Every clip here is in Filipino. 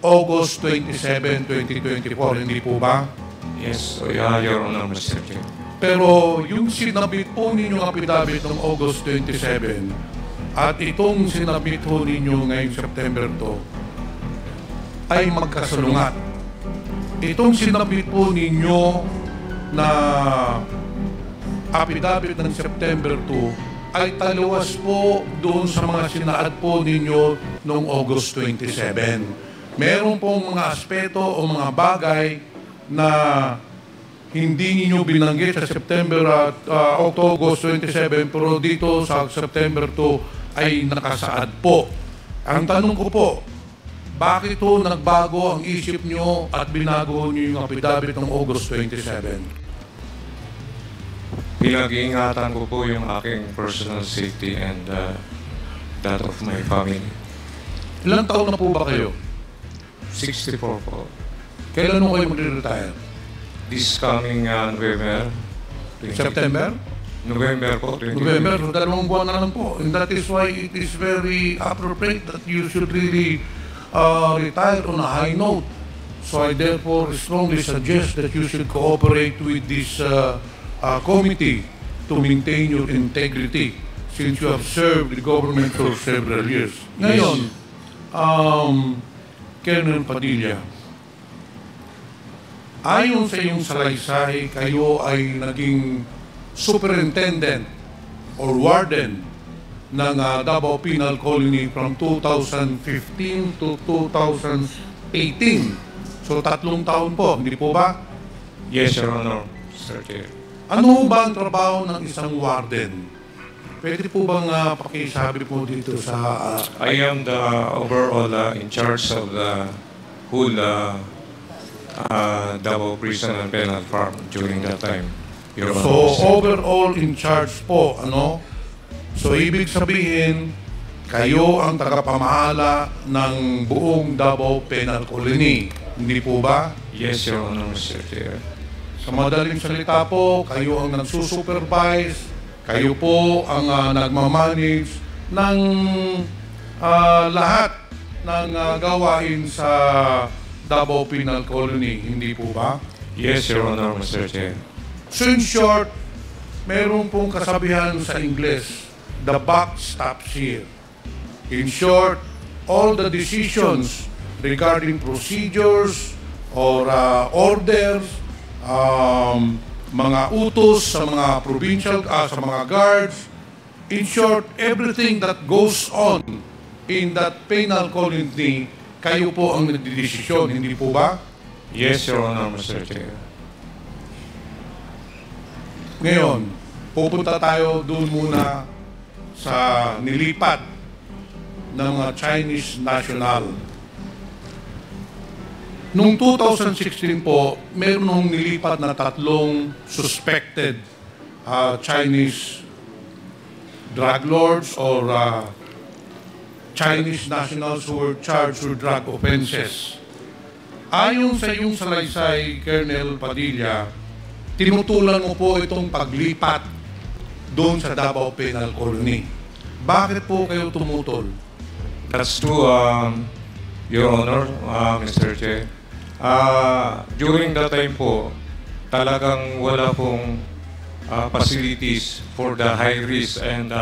August 27, 2024, hindi po ba? Yes, so yeah, Your Honor, Mr. Chair. Pero yung sinabit po ninyong affidavit ng August 27 at itong sinabit po ninyo ngayong September 2 ay magkasalungat. Itong sinabit po ninyo na affidavit ng September 2 ay taliwas po doon sa mga sinaad po ninyo noong August 27. Meron pong mga aspeto o mga bagay na hindi ninyo binanggit sa September at August 27, pero dito sa September 2 ay nakasaad po. Ang tanong ko po, bakit po nagbago ang isip nyo at binago nyo yung affidavit ng August 27? Pinag-iingatan ko po yung aking personal safety and that of my family. Ilang taon na po ba kayo? 64 po. Kailan mo kayo mag-retire? This coming November. September? November po. 2020. November, so 2 buwan na lang po. And that is why it is very appropriate that you should really retire on a high note. So I therefore strongly suggest that you should cooperate with this committee to maintain your integrity since you have served the government for several years. Ngayon, Colonel Padilla, ayon sa iyong salaysay, kayo ay naging superintendent or warden ng Davao Penal Colony from 2015 to 2018. So 3 taon po, hindi po ba? Yes, Your Honor, Mr. Chair. Ano ba ang trabaho ng isang warden? Pwede po bang pakisabi po dito sa... I am the overall in charge of the whole Davao Prison and Penal Farm during that time. Your So, Honor. overall in charge po, ano? So, ibig sabihin, kayo ang tagapamahala ng buong Davao Penal Colony. Hindi po ba? Yes, Your Honor, Mr. Chair. Sa madaling salita po, kayo ang nagsusupervise, kayo po ang nagmamanage ng lahat ng gawain sa Davao Penal Colony. Hindi po ba? Yes, Your Honor, Mr. Chair. So in short, meron pong kasabihan sa Ingles, the buck stops here. In short, all the decisions regarding procedures or orders, mga utos sa mga provincial, sa mga guards, in short, everything that goes on in that penal colony, kayo po ang nagdidesisyon, hindi po ba? Yes, Your Honor, Mr. Chair. Ngayon, pupunta tayo doon muna sa nilipat ng mga Chinese national. Noong 2016 po, meron nung nilipat na 3 suspected Chinese drug lords or Chinese nationals who were charged with drug offenses. Ayon sa iyong salaysay, Colonel Padilla, tinutulan mo po itong paglipat doon sa Davao Penal Colony. Bakit po kayo tumutol? That's true, Your Honor, Mr. Chair. During that time po, talagang wala pong facilities for the high risk and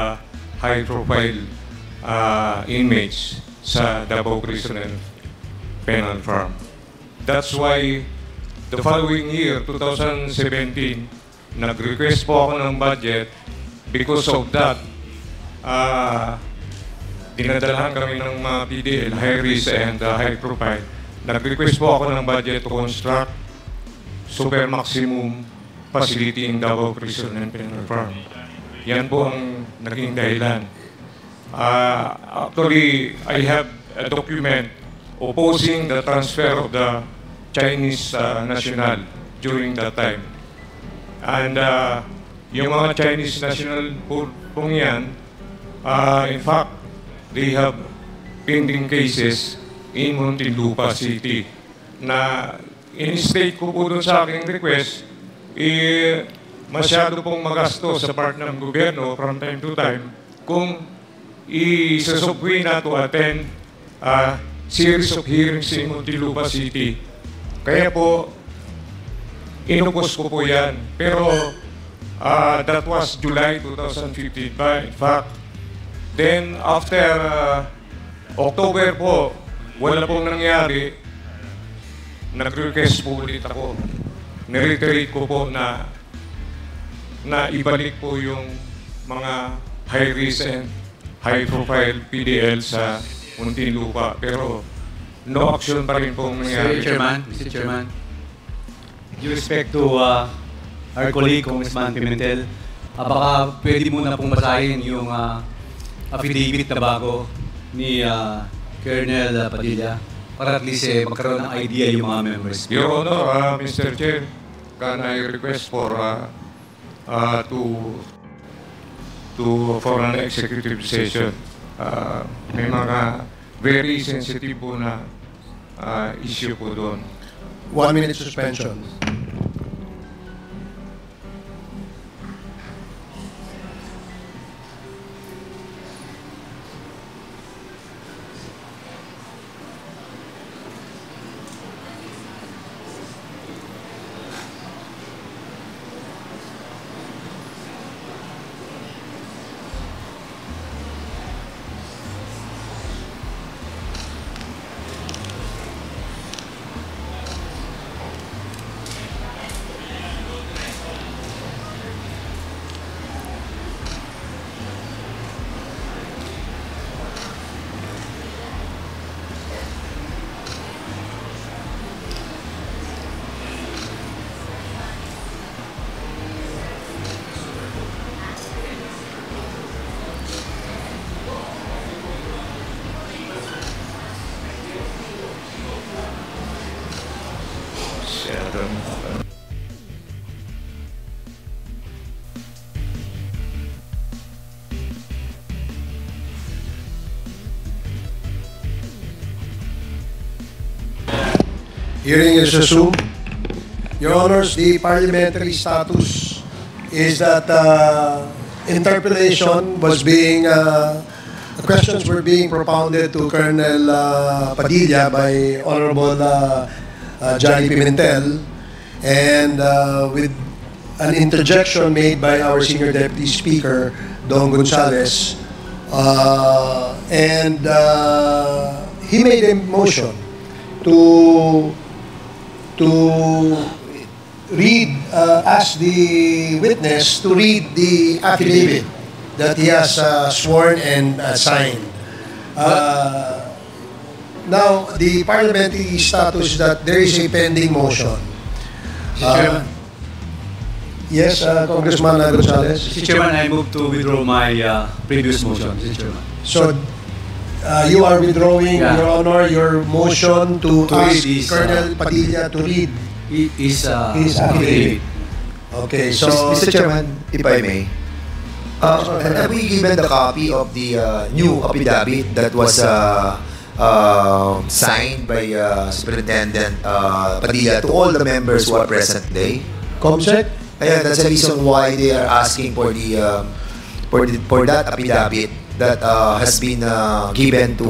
high profile inmates sa Davao Prison and Penal Farm. That's why the following year, 2017, nag-request po ako ng budget. Because of that, dinadalhan kami ng mga PDL, high risk and high profile. Nag-request po ako ng budget to construct super maximum facility in Davao Prison and Penal Farm. Yan po ang naging dahilan. Actually, I have a document opposing the transfer of the Chinese national during that time. And yung mga Chinese national pong yan, in fact, they have pending cases in Muntinlupa City na in-state ko po doon sa aking request, masyado pong magasto sa part ng gobyerno from time to time kung isasubwi na to attend series of hearings in Muntinlupa City. Kaya po, inubos ko po yan. Pero that was July 2015 ba? In fact, then after October po, wala pong nangyari. Nag-request po ulit ako. Nireiterate ko po na ibalik po yung mga high-risk and high-profile PDL sa Muntinlupa. Pero no action pa rin pong nangyari. Mr. Chairman, with respect to our colleague, Congressman Pimentel, baka pwede muna pong basahin yung affidavit na bago ni Colonel Padilla para at least magkaroon ng idea yung mga members. Your Honor, Mr. Chair, can I request for for an executive session? May mga very sensitive po na issue po doon. 1 minute suspension. Hearing is resumed. Your Honors, the parliamentary status is that interpellation was being, questions were being propounded to Colonel Padilla by Honorable Johnny Pimentel, and with an interjection made by our Senior Deputy Speaker, Don Gonzales, and he made a motion to read, ask the witness to read the affidavit that he has sworn and signed. Now, the parliamentary status is that there is a pending motion. Yes, Congressman Gonzales. Mr. Chairman, I move to withdraw my previous motion, Mr. Chairman. So, you are withdrawing, Your Honor, your motion to ask Colonel Padilla to read His affidavit. Okay, so Mr. Chairman, if I may, have we given the copy of the new affidavit that was signed by Superintendent Padilla to all the members who are present today? Comsec? Ayan, that's the reason why they are asking for the for that affidavit that has been given to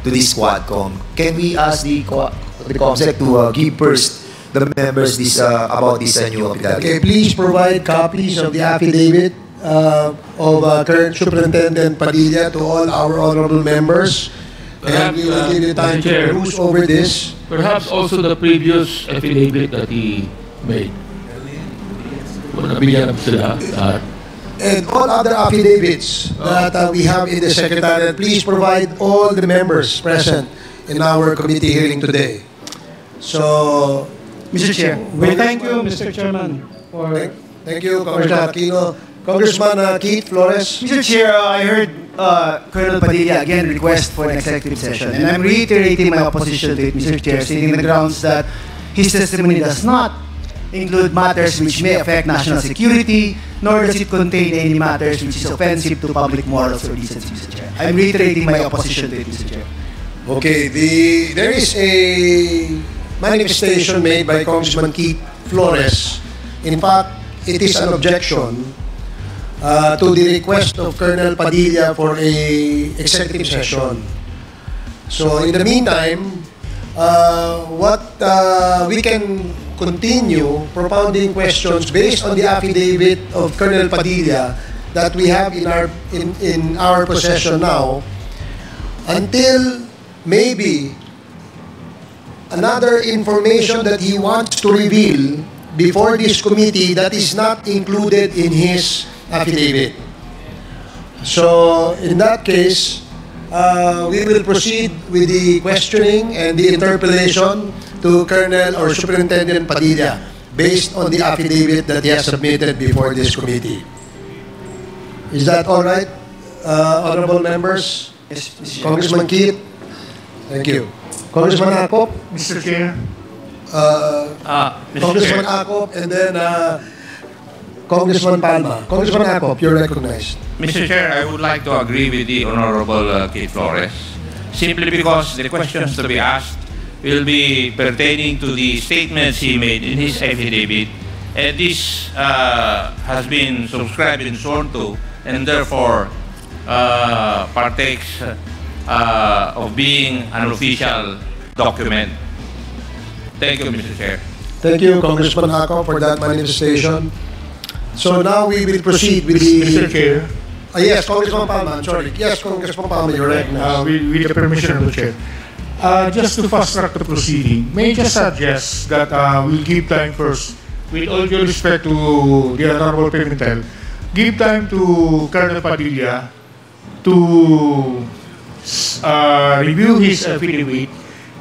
this Quadcom. Can we ask the Comsec to give first the members this about this new affidavit? Okay, please provide copies of the affidavit of current Superintendent Padilla to all our honorable members. And we will give you time to peruse over this. Perhaps also the previous affidavit that he made. Kung nabigyan sila lahat. And all other affidavits that we have in the Secretariat, please provide all the members present in our committee hearing today. So, Mr. Chair, we thank you, Mr. Chairman, for... Thank you, Congressman Aquino. Congressman Keith Flores. Mr. Chair, I heard Colonel Padilla again request for an executive session, and I'm reiterating my opposition to it, Mr. Chair, stating the grounds that his testimony does not include matters which may affect national security, nor does it contain any matters which is offensive to public morals or decency, Mr. Chair. I'm reiterating my opposition to it, Mr. Chair. Okay, there is a manifestation made by Congressman Keith Flores. In fact, it is an objection to the request of Colonel Padilla for a executive session. So in the meantime, we can continue propounding questions based on the affidavit of Colonel Padilla that we have in our possession now, until maybe another information that he wants to reveal before this committee that is not included in his affidavit. So in that case, we will proceed with the questioning and the interpellation to Colonel or Superintendent Padilla based on the affidavit that he has submitted before this committee. Is that all right, honorable members? Yes, Mr. Chair. Congressman Keith? Thank you. Congressman Akop? Mr. Chair. Mr. Congressman Chair, Akop, and then Congressman Palma. Congressman Akop, you're recognized. Mr. Chair, I would like to agree with the Honorable Keith Flores, simply because the questions to be asked will be pertaining to the statements he made in his affidavit, and this has been subscribed and sworn to, and therefore partakes of being an official document. Thank you, Mr. Chair. Thank you, Congressman Akop, for that manifestation. So now we will proceed with the... Mr. Chair, yes, Congressman Palma, I'm sorry. Yes, Congressman Palma, you're recognized. with the permission of the Chair, just to fast track the proceeding, may I just suggest that we'll give time first, with all due respect to the Honorable Pimentel, give time to Colonel Padilla to review his affidavit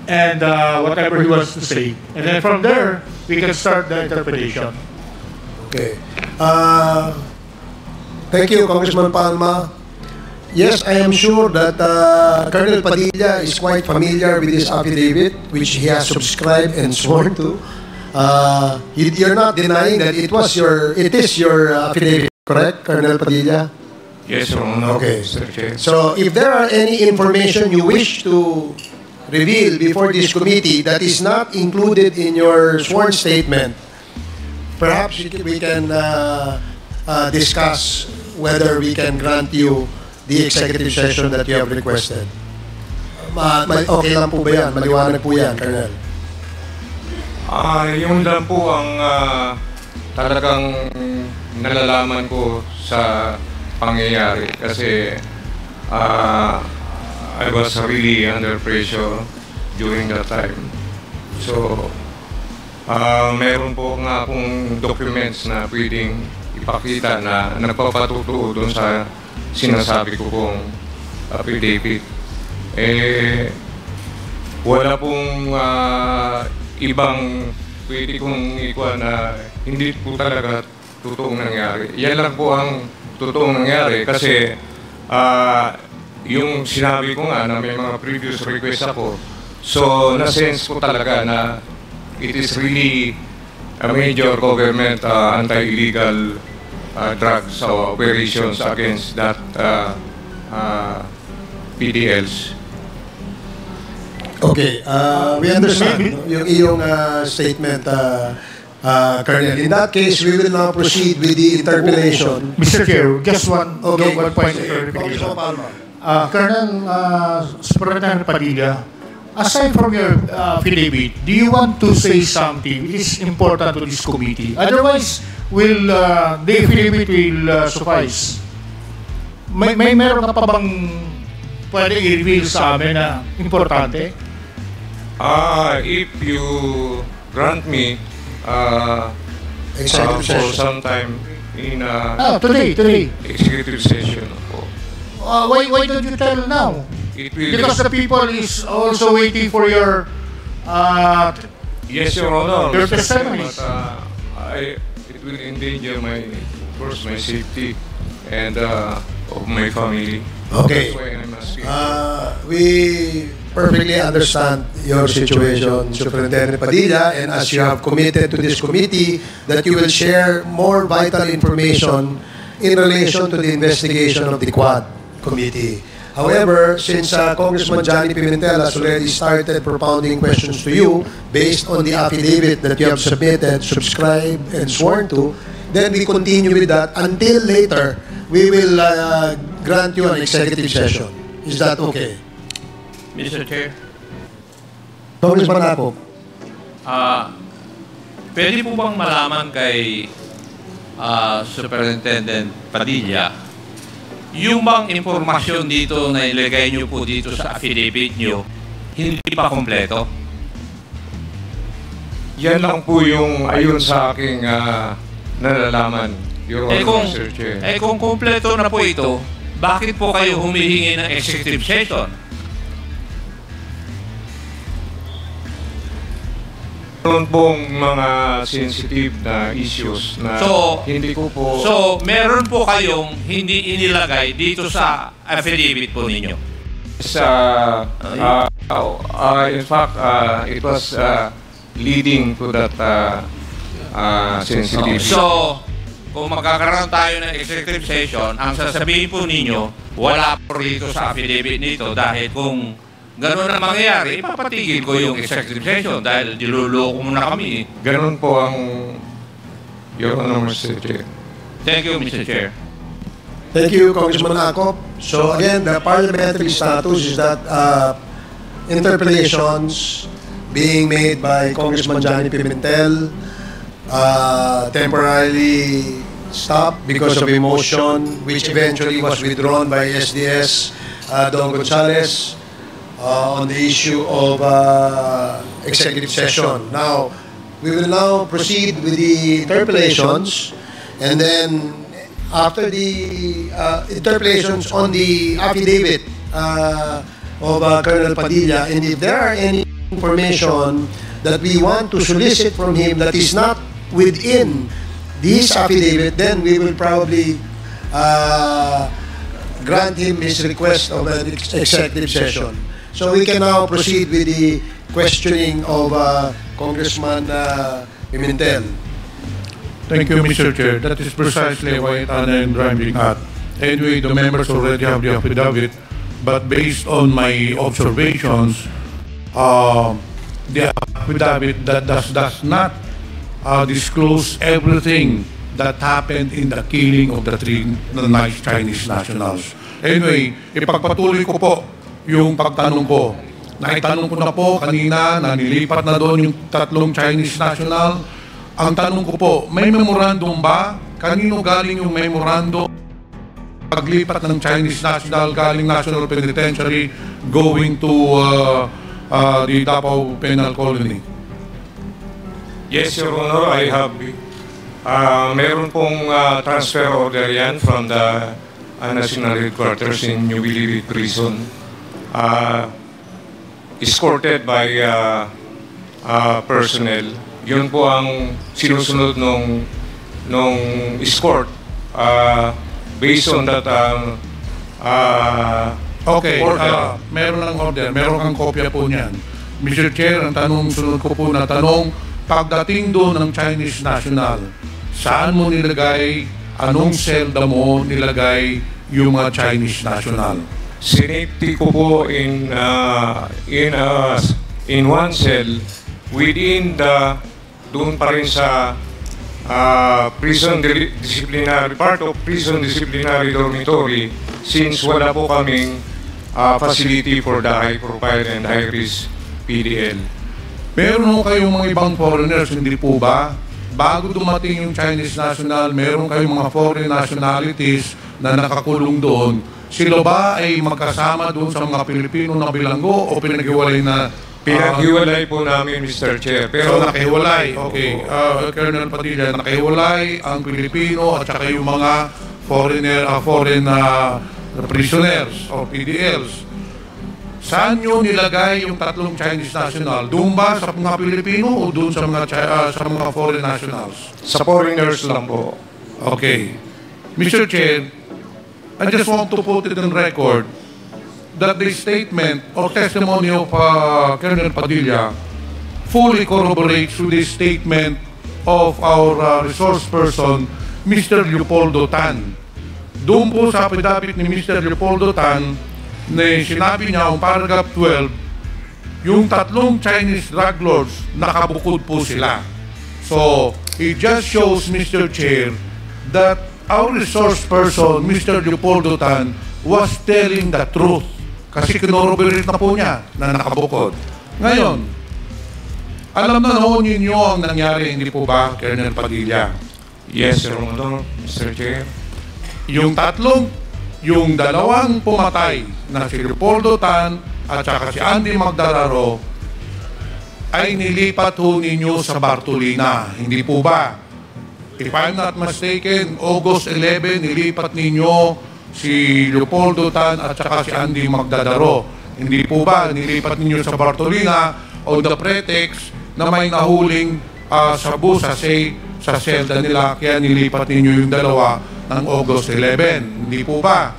and whatever he wants to say. And then from there, we can start the interpretation. Okay. Thank you, Congressman Palma. Yes, I am sure that Colonel Padilla is quite familiar with this affidavit, which he has subscribed and sworn to. You're not denying that it is your affidavit, correct, Colonel Padilla? Yes, Your Honor. Okay. Mr. Chair. So if there are any information you wish to reveal before this committee that is not included in your sworn statement, perhaps we can discuss whether we can grant you the executive session that you have requested. Okay lang po ba yan? Maliwanag po yan, Colonel. Yung lang po ang talagang nalalaman ko sa pangyayari kasi I was really under pressure during that time. So, meron po nga akong documents na pwedeng ipakita na nagpapatutuo doon sa sinasabi ko pong affidavit. Wala pong ibang pwede kong ikuha na hindi po talaga totoong nangyari. Yan lang po ang totoong nangyari kasi yung sinabi ko nga na may mga previous request ako. So, na-sense ko talaga na it is really a major government anti-illegal drugs operations against that PDLs. Okay, we understand yung iyong statement, Colonel. In that case, we will now proceed with the interpellation. Mr. Chair, just one point of Congressman clarification. Palma. Colonel Superintendent Padilla, aside from your affidavit, do you want to say something which is important to this committee? Otherwise, the affidavit will suffice. Meron ka pa bang pwede i-reveal sa amin na importante? If you grant me Executive for session. some time in Today. executive session po. Why don't you tell now? It will Because the people is also waiting for your yes, Your Honor. Your testimonies. But it will endanger my safety and of my family. Okay. That's why I'm asking. We perfectly understand your situation, Superintendent Padilla, and as you have committed to this committee that you will share more vital information in relation to the investigation of the Quad Committee. However, since Congressman Johnny Pimentel has already started propounding questions to you based on the affidavit that you have submitted, subscribed, and sworn to, then we continue with that until later we will grant you an executive session. Is that okay? Mr. Chair. Congressman Akop. Pwede po bang malaman kay Superintendent Padilla, yung bang impormasyon dito na ilagay nyo po dito sa affidavit nyo, hindi pa kompleto? Yan lang po yung ayon sa aking nalalaman, Your Honor, Mr. Chair. Kung kompleto na po ito, bakit po kayo humihingi ng executive session? Meron pong mga sensitive na issues na hindi ko po... So, meron po kayong hindi inilagay dito sa affidavit po ninyo? In fact, it was leading to that sensitive. So, kung magkakaroon tayo ng executive session, ang sasabihin po ninyo, wala po rito sa affidavit nito dahil kung gano'n na mangyayari, ipapatigil ko yung executive session dahil diluloko mo na kami. Gano'n po ang Your Honor, Mr. Chair. Thank you, Mr. Chair. Thank you, Congressman Akop. So again, the parliamentary status is that interpellations being made by Congressman Johnny Pimentel temporarily stopped because of emotion, which eventually was withdrawn by SDS Don Gonzales on the issue of executive session. Now, we will now proceed with the interpellations, and then after the interpellations on the affidavit of Colonel Padilla, and if there are any information that we want to solicit from him that is not within this affidavit, then we will probably grant him his request of an executive session. So we can now proceed with the questioning of Congressman Pimentel. Thank you, Mr. Chair. That is precisely why I'm driving at. Anyway, the members already have the affidavit, but based on my observations, the affidavit that does not disclose everything that happened in the killing of the three nice Chinese nationals. Anyway, ipagpatuloy ko po yung pagtanong ko. Naitanong ko na po kanina na nilipat na doon yung tatlong Chinese national. Ang tanong ko po, may memorandum ba? Kanino galing yung memorandum? Paglipat ng Chinese national galing National Penitentiary going to the Davao Penal Colony? Yes, Your Honor, I have. Meron pong transfer order yan from the National Headquarters in New Bilibid Prison. Escorted by personnel. Yun po ang sinusunod nung escort based on that okay, order. Meron ng order, meron kang kopya po niyan. Mr. Chair, ang sunod ko po na tanong, pagdating doon ng Chinese national, saan mo nilagay, anong selda mo nilagay yung mga Chinese national? Sinipti ko po in one cell within the doon pa rin sa prison disciplinary part of prison disciplinary dormitory, since wala po kaming facility for the high profile and high risk PDL. Meron ho kayong mga ibang foreigners, hindi po ba? Bago dumating yung Chinese national, meron kayong mga foreign nationalities na nakakulong doon. Sila ba ay magkasama doon sa mga Pilipino na bilanggo o pinaghiwalay na? Pinaghiwalay po namin, Mr. Chair. Pero so, nakahiwalay. Okay. Colonel Padilla, nakahiwalay ang Pilipino at saka yung mga foreign prisoners o PDLs. Saan nyo nilagay yung tatlong Chinese national? Doon ba sa mga Pilipino o doon sa mga foreign nationals? Sa foreigners lang po. Okay. Mr. Chair, I just want to put it on record that the statement or testimony of Colonel Padilla fully corroborates with the statement of our resource person, Mr. Leopoldo Tan. Doon po sa affidavit ni Mr. Leopoldo Tan, na sinabi niya ang paragraph 12, yung tatlong Chinese drug lords, nakabukod po sila. So, it just shows, Mr. Chair, that our resource person, Mr. Leopoldo Tan, was telling the truth. Kasi kinoroberate na po niya na nakabukod. Ngayon, alam na noon ninyo ang nangyari, hindi po ba, Colonel Padilla? Yes, Your Honor, Mr. Chair. Yung dalawang pumatay na si Leopoldo Tan at saka si Andy Magdararo ay nilipat ho ninyo sa Bartolina, hindi po ba? If I'm not mistaken, August 11, nilipat ninyo si Leopoldo Tan at saka si Andy Magdararo. Hindi po ba nilipat ninyo sa Bartolina on the pretext na may nahuling sabu sa selda nila, kaya nilipat ninyo yung dalawa ng August 11. Hindi po ba?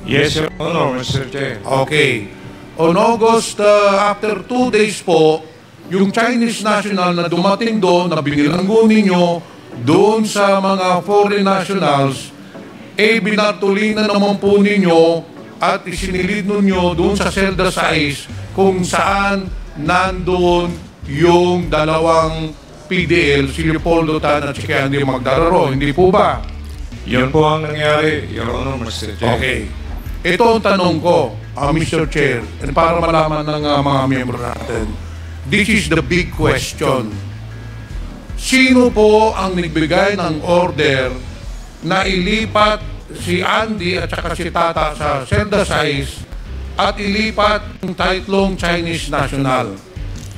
Yes, Your Honor, Mr. Chair. Okay. On August, after 2 days po, yung Chinese national na dumating doon, na binilanggo ninyo doon sa mga foreign nationals, binartulina naman po ninyo at isinilid ninyo doon sa selda 6 kung saan nandun yung dalawang PDL, si Leopoldo Tan at si Andy Magdararo. Hindi po ba? Yun po ang nangyari, Your Honor, Mr. Chair. Okay. Ito ang tanong ko, Mr. Chair, and para malaman ng mga miyembro natin. This is the big question. Sino po ang nagbigay ng order na ilipat si Andy at saka si Tata sa selda 6 at ilipat ang tatlong Chinese national?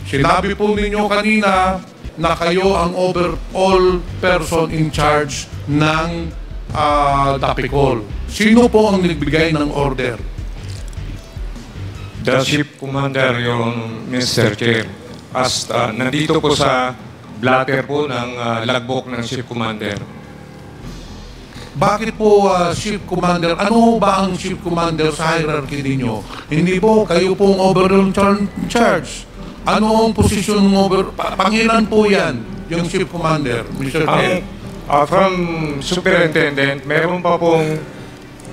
Sinabi po ninyo kanina na kayo ang overall person in charge ng Dapicol. Sino po ang nagbigay ng order? The Ship Commander, yung Mr. Chair. Nandito po sa blatter po ng logbook ng Ship Commander. Bakit po Ship Commander? Ano ba ang Ship Commander sa hierarchy ninyo? Hindi po, kayo pong overall in charge. Ano ang posisyon ng Pangilan po yan, yung Ship Commander, Mr. Chair? From Superintendent, meron pa pong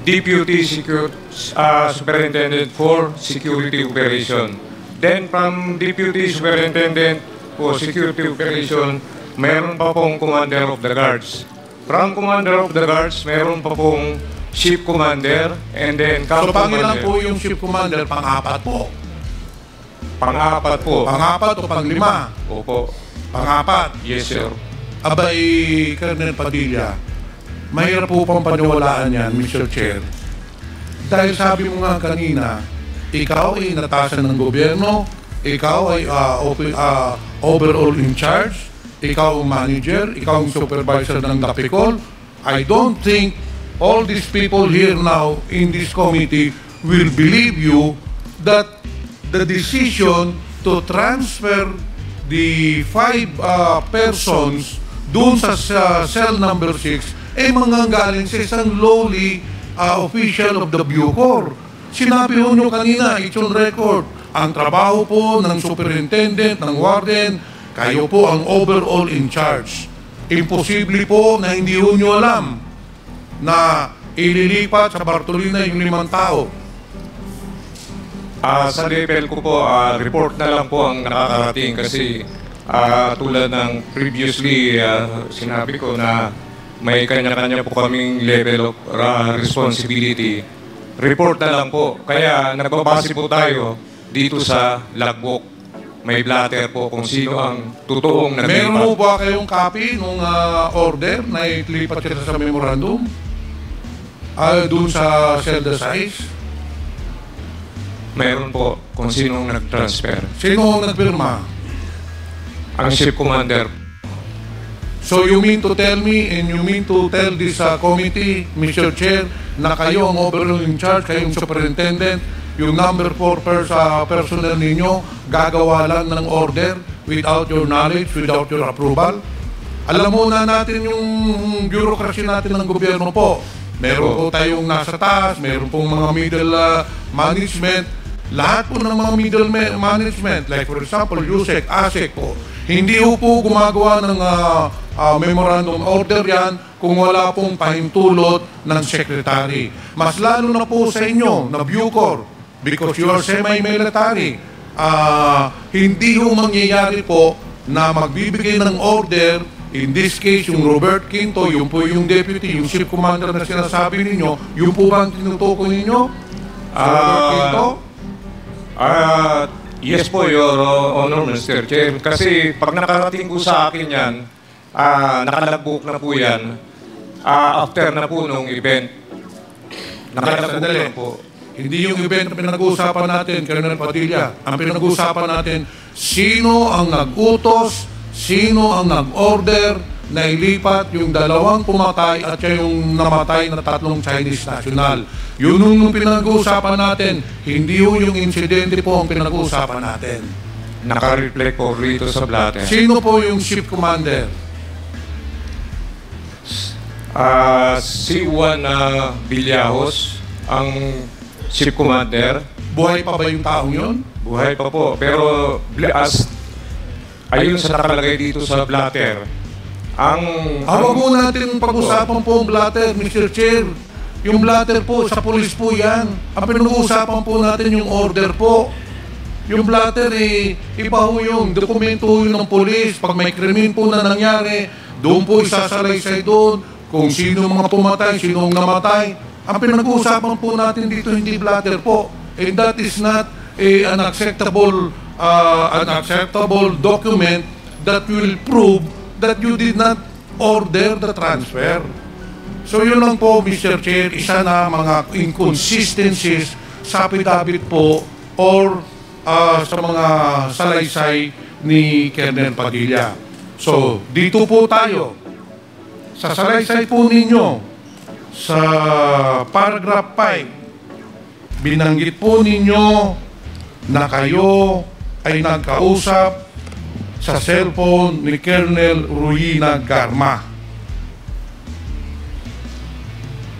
Deputy Superintendent for Security Operation. Then from Deputy Superintendent for Security Operation, meron pa pong Commander of the Guards. From Commander of the Guards, meron pa pong Ship Commander, and then Camp So, pangilan Commander. po yung Ship Commander? Pang-apat po. Pang-apat po. Pang-apat o pang-5? Opo. Pang-apat. Yes, sir. Abay, Colonel Padilla, mahirap po pang paniwalaan yan, Mr. Chair. Dahil sabi mo nga kanina, ikaw ay inatasan ng gobyerno, ikaw ay overall in charge, ikaw ang manager, ikaw ang supervisor ng Dapicol. I don't think all these people here now in this committee will believe you that the decision to transfer the 5 persons doon sa cell number 6 manggagaling sa isang lowly official of the Bucor. Sinabi ho nyo kanina, it's on record, ang trabaho po ng superintendent, ng warden, kayo po ang overall in charge. Imposible po na hindi ho nyo alam na ililipat sa Bartolina yung 5 tao. Sa level ko po, report na lang po ang nakakarating kasi tulad ng previously sinabi ko na may kanya-kanya po kaming level of responsibility. Report na lang po. Kaya nagbabase po tayo dito sa logbook. May blatter po kung sino ang totoong naglipat. Meron mo ba kayong copy nung order na ilipat sila sa memorandum? Doon sa selda 6? Meron po kung sino ang nag-transfer. Sino ang nagpirma? Ang Ship Commander. So you mean to tell me and you mean to tell this committee, Mr. Chair, na kayo ang overall in charge, kayong superintendent, yung number 4 personnel ninyo, gagawa lang ng order without your knowledge, without your approval? Alam mo na natin yung bureaucracy natin ng gobyerno po. Meron po tayong nasa taas, meron pong mga middle management. Lahat po ng mga middle management, like for example, USEC, ASEC po, hindi po gumagawa ng memorandum order yan kung wala pong pahintulot ng secretary. Mas lalo na po sa inyo, na Bucor, because you are semi-military. Hindi ho mangyayari po na magbibigay ng order, in this case, yung Robert Quinto, yung po yung deputy, yung ship commander na sinasabi ninyo, yung po ba ang tinutukoy ninyo? Robert Quinto? Yes po, Your Honor, Mr. Chair. Kasi pag nakarating po sa akin yan, nakalagbook na po yan, after na po nung event. Nakalagbook na po. Hindi yung event na pinag-uusapan natin, Colonel Padilla. Ang pinag-uusapan natin, sino ang nag-utos, sino ang nag-order na ilipat yung 2 pumatay at yung namatay na 3 Chinese national. Yun yung pinag-uusapan natin, hindi yung insidente po ang pinag-uusapan natin. Naka-reflect po rito sa blatter. Sino po yung ship commander? Si Juan Villajos, ang ship commander. Buhay pa ba yung taong yun? Buhay pa po. Pero ayun sa nakalagay dito sa blatter, Huwag mo natin pag-usapan po ang blatter, Mr. Chair. Yung blatter po, sa police po yan. Ang pinag-uusapan po natin yung order po. Yung blatter, iba ho yung dokumento yun ng police. Pag may krimen po na nangyari, doon po isasalaysay doon kung sino mga pumatay, sino ang namatay. Ang pinag-uusapan po natin dito hindi blatter po. And that is not an acceptable document that will prove that you did not order the transfer. So yun lang po, Mr. Chair, isa na mga inconsistencies sa affidavit po or sa mga salaysay ni Colonel Padilla. So dito po tayo. Sa salaysay po ninyo, sa paragraph 5, binanggit po ninyo na kayo ay nagkausap sa cellphone ni Colonel Ruina Garma.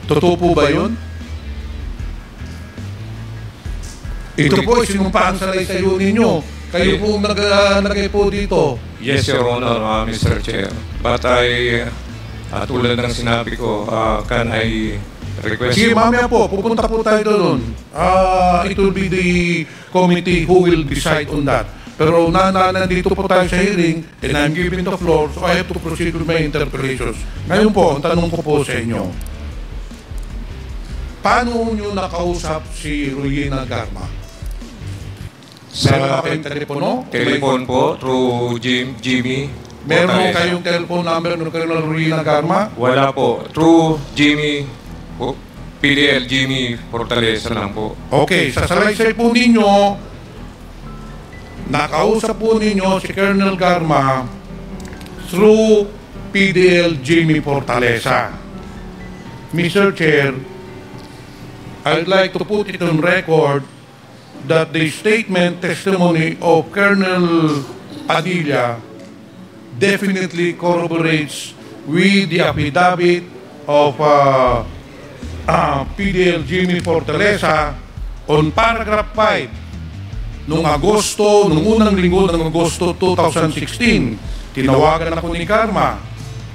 Totoo po ba yun? Ito po, sinumpaan sa laysayo ninyo. Kayo po naglagay po dito. Yes, Your Honor, Mr. Chair. But tulad ng sinabi ko, can I request... Sige, mamaya po, pupunta po tayo doon. It will be the committee who will decide on that. Pero nandito po tayo sa hearing and I'm giving the floor, so I have to proceed with my interpellations. Ngayon po, ang tanong ko po sa inyo, paano nyo nakausap si Ruina Garma? Meron ba kayong telepono? Telephone po, through Jimmy. Meron kayong telephone number ng Colonel Ruina Garma? Wala po. Through Jimmy, PDL Jimmy Fortaleza lang po. Okay, sa salaysay po ninyo, nakausap po ninyo si Colonel Garma through PDL Jimmy Fortaleza. Mr. Chair, I'd like to put it on record that the statement testimony of Colonel Padilla definitely corroborates with the affidavit of PDL Jimmy Fortaleza on paragraph 5. Noong unang linggo ng Agosto 2016, tinawagan ako ni Garma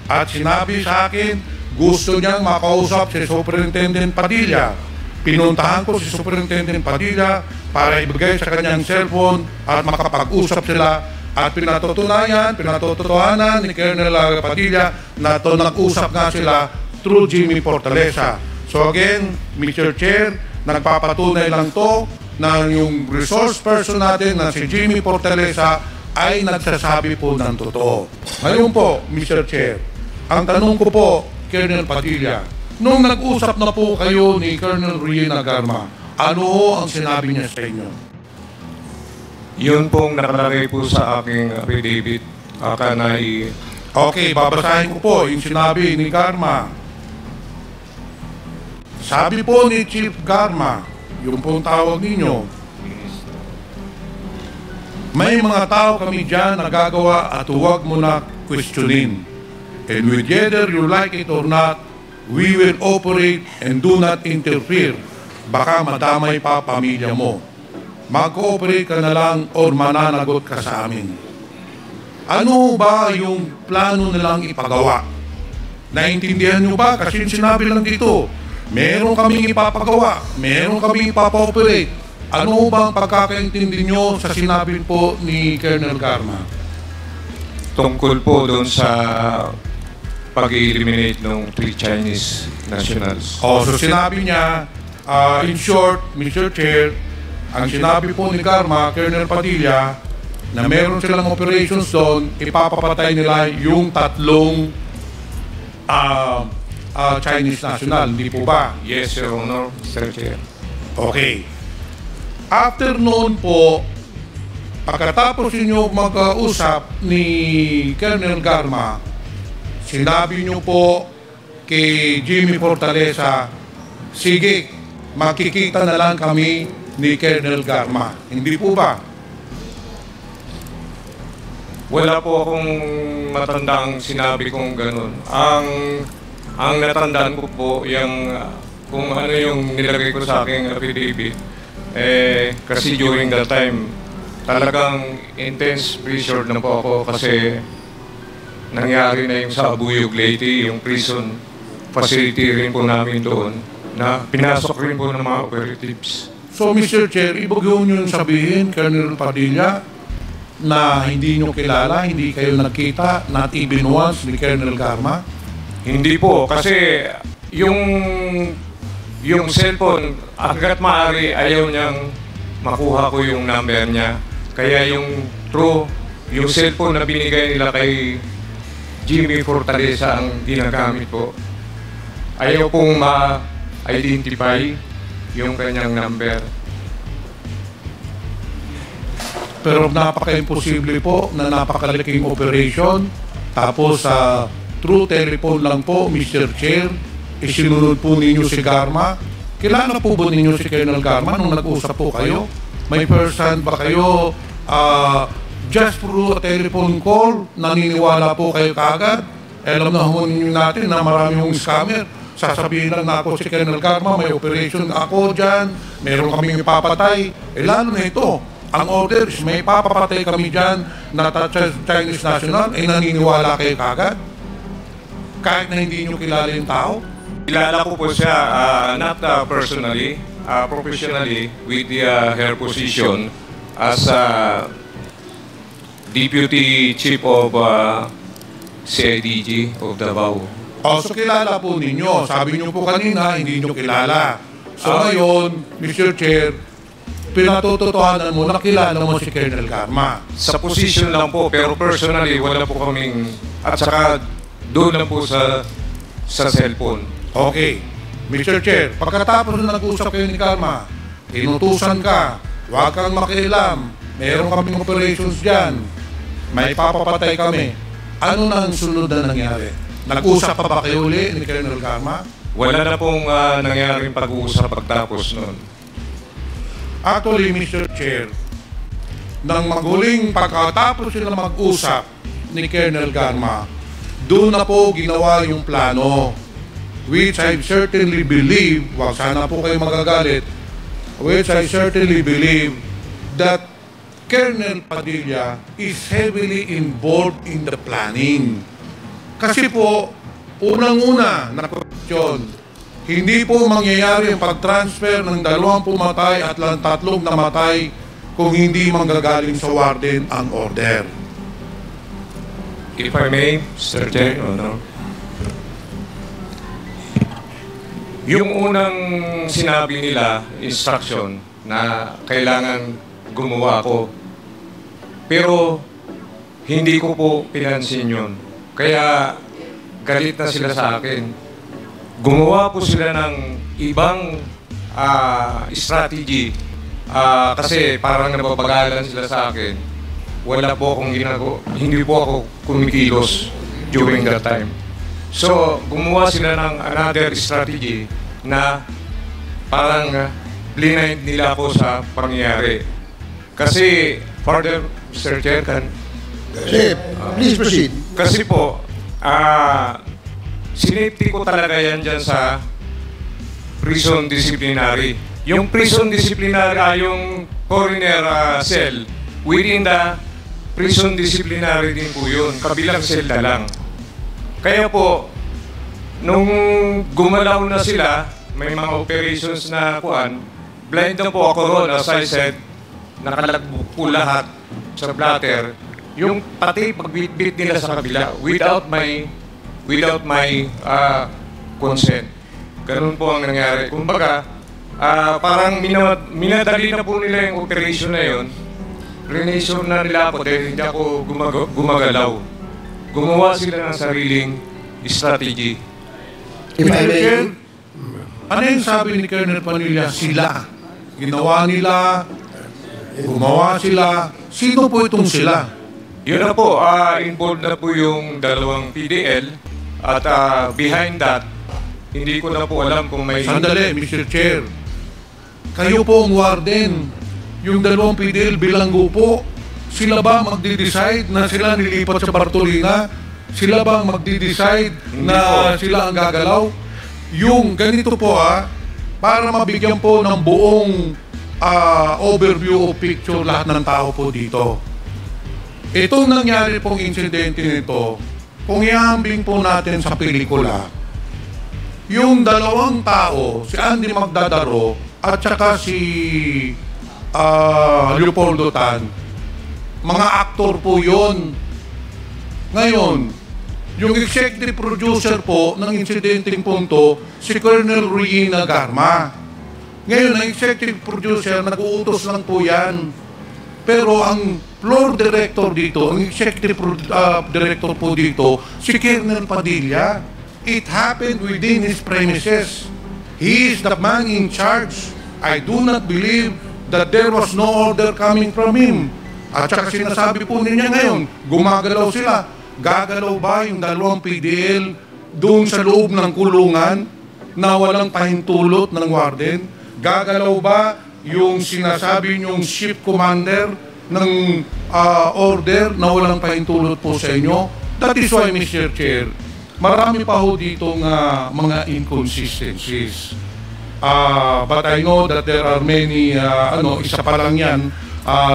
at sinabi sa akin, gusto niyang makausap si Superintendent Padilla. Pinuntahan ko si Superintendent Padilla para ibigay sa kanyang cellphone at makapag-usap sila at pinatotohanan ni Colonel Padilla na nag-usap nga sila through Jimmy Fortaleza. So again, Mr. Chair, nagpapatunay lang to na yung resource person natin na si Jimmy Fortaleza ay nagsasabi po ng totoo. Ngayon po, Mr. Chair, ang tanong ko po, Colonel Padilla, nung nag-usap na po kayo ni Colonel Ruina Garma, ano ang sinabi niya sa inyo? Yun pong nakalagay po sa aking affidavit. Okay, babasahin ko po yung sinabi ni Garma. Sabi po ni Chief Garma, yung pong tawag ninyo, may mga tao kami dyan na gagawa at huwag mo na questionin. And whether you like it or not, we will operate and do not interfere. Baka madamay pa pamilya mo. Mag-cooperate ka na lang or mananagot ka sa amin. Ano ba yung plano nilang ipagawa? Naintindihan nyo ba? Kasi sinabi lang dito, meron kaming ipapagawa, meron kaming ipapa-operate. Ano ba ang pagkakaintindi nyo sa sinabi po ni Colonel Garma? Tungkol po doon sa pag-eliminate ng 3 Chinese nationals. So sinabi niya, in short, Mr. Chair, Ang sinabi po ni Garma, Colonel Padilla, na meron silang operations doon, ipapapatay nila yung 3 Chinese national, hindi po ba? Yes, Your Honor, Mr. Chair. Okay. After noon po, pagkatapos ninyo mag-usap ni Colonel Garma, sinabi nyo po kay Jimmy Fortaleza, sige, makikita na lang kami ni Colonel Garma. Hindi po ba? Wala po akong matandang sinabi kong ganun. Ang natandaan ko po yung kung ano yung nilagay ko sa aking affidavit. Kasi during that time, talagang intense pressure na po ako kasi nangyari na yung sa Abuyog Leyte, yung prison facility rin po namin doon na pinasok rin po ng mga operatives. So, Mr. Chair, ibig nyo sabihin, Colonel Padilla, na hindi nyo kilala, hindi kayo nagkita, not even once, ni Colonel Garma? Hindi po, kasi yung cellphone, hanggat maaari, ayaw niyang makuha ko yung number niya. Kaya yung cellphone na binigay nila kay Jimmy Fortaleza ang ginagamit ko. Ayaw pong ma-identify yung kanyang number. Pero napaka-imposible po na napakalaking operation. Tapos through telephone lang po, Mr. Chair, isinunod po ninyo si Garma. Kilala po ba ninyo si Colonel Garma nung nag-usap po kayo? May person ba kayo just through a telephone call, naniniwala po kayo kagad? Alam na ho ninyo natin na marami yung scammer. Sasabihin lang na ako si Colonel Garma, may operation ako dyan, meron kaming ipapatay. Lalo na ito, ang orders, may papapatay kami dyan na Chinese national, naniniwala kayo kagad? Kahit na hindi nyo kilala yung tao? Kilala ko po siya, not personally, professionally, with her position as Deputy Chief of CIDG of Davao. So kilala po ninyo. Sabi nyo po kanina, hindi nyo kilala. So ngayon, Mr. Chair, pinatututuhanan mo, nakilala mo si Colonel Garma. Sa position lang po, pero personally, wala po kaming, at saka doon lang po sa cellphone. Okay. Mr. Chair, pagkatapos na nag-usap kayo ni Garma, inutusan ka, huwag kang makialam, meron kaming operations dyan, may papapatay kami. Ano na ang sunod na nangyari? Nag-usap pa ba kayo uli ni Colonel Garma? Wala na pong nangyaring pag-uusap pagtapos noon. Actually, Mr. Chair, nang maghuling pagkatapos sila mag-usap ni Colonel Garma, doon na po ginawa yung plano, which I certainly believe, wag sana po kayo magagalit, which I certainly believe that Colonel Padilla is heavily involved in the planning. Kasi po, unang-una na question, hindi po mangyayari ang pag-transfer ng 2 pumatay at 3 namatay kung hindi manggagaling sa warden ang order. If I may, Mr. Chair, no? Yung unang sinabi nila, instruction, na kailangan gumawa ako. Pero hindi ko po pinansin yun. Kaya galit na sila sa akin. Gumawa po sila ng ibang strategy kasi parang nababagalan sila sa akin. Wala po akong ginagawa, hindi po ako kumikilos during that time. So, gumawa sila ng another strategy na parang blind nila ako sa pangyayari. Kasi, further, Mr. Chair, please proceed. Kasi po, sinipti ko talaga yan dyan sa prison disciplinary. Yung prison disciplinary, yung coroner cell, within the prison disciplinary din po yun. Kabilang selda lang. Kaya po, nung gumalaw na sila, may mga operations na kuan, blind na po ako ron, as I said, nakalagbo po lahat sa blatter. Yung pati pagbitbit nila sa kabila without my consent. Ganun po ang nangyari. Kumbaga, parang minadali na po nila yung operation na yun. Renation na nila ako dahil hindi ako gumagalaw. Gumawa sila ng sariling strategy. If I may, Ano yung sabi ni Colonel Padilla? Sila. Ginawa nila, gumawa sila. Sino po itong sila? Yun na po, involved na po yung dalawang PDL at behind that, hindi ko na po alam kung may... Sandali, Mr. Chair. Kayo po ang warden. Yung dalawang PDL bilanggo po. Sila ba magdi-decide na sila nilipat sa Bartolina? Sila ba magdi-decide na sila ang gagalaw? Yung ganito po para mabigyan po ng buong overview o picture lahat ng tao po dito. Itong nangyari pong insidente nito, kung ihambing po natin sa pelikula, yung dalawang tao, si Andy Magdadaro at saka si Leopoldo Tan, mga aktor po yun. Ngayon, yung executive producer po ng insidenteng punto, si Colonel Ruina Garma. Ngayon, ang executive producer, nag-uutos lang po yan. Pero ang floor director dito, ang executive director po dito, si Colonel Padilla. It happened within his premises. He is the man in charge. I do not believe that there was no order coming from him. At saka sinasabi po niya ngayon, gumagalaw sila. Gagalaw ba yung dalawang PDL doon sa loob ng kulungan na walang pahintulot ng warden? Gagalaw ba yung sinasabi niyong ship commander ng order na walang pahintulot po sa inyo? That is why, Mr. Chair, marami pa ho dito mga inconsistencies. But I know that there are many, isa pa lang yan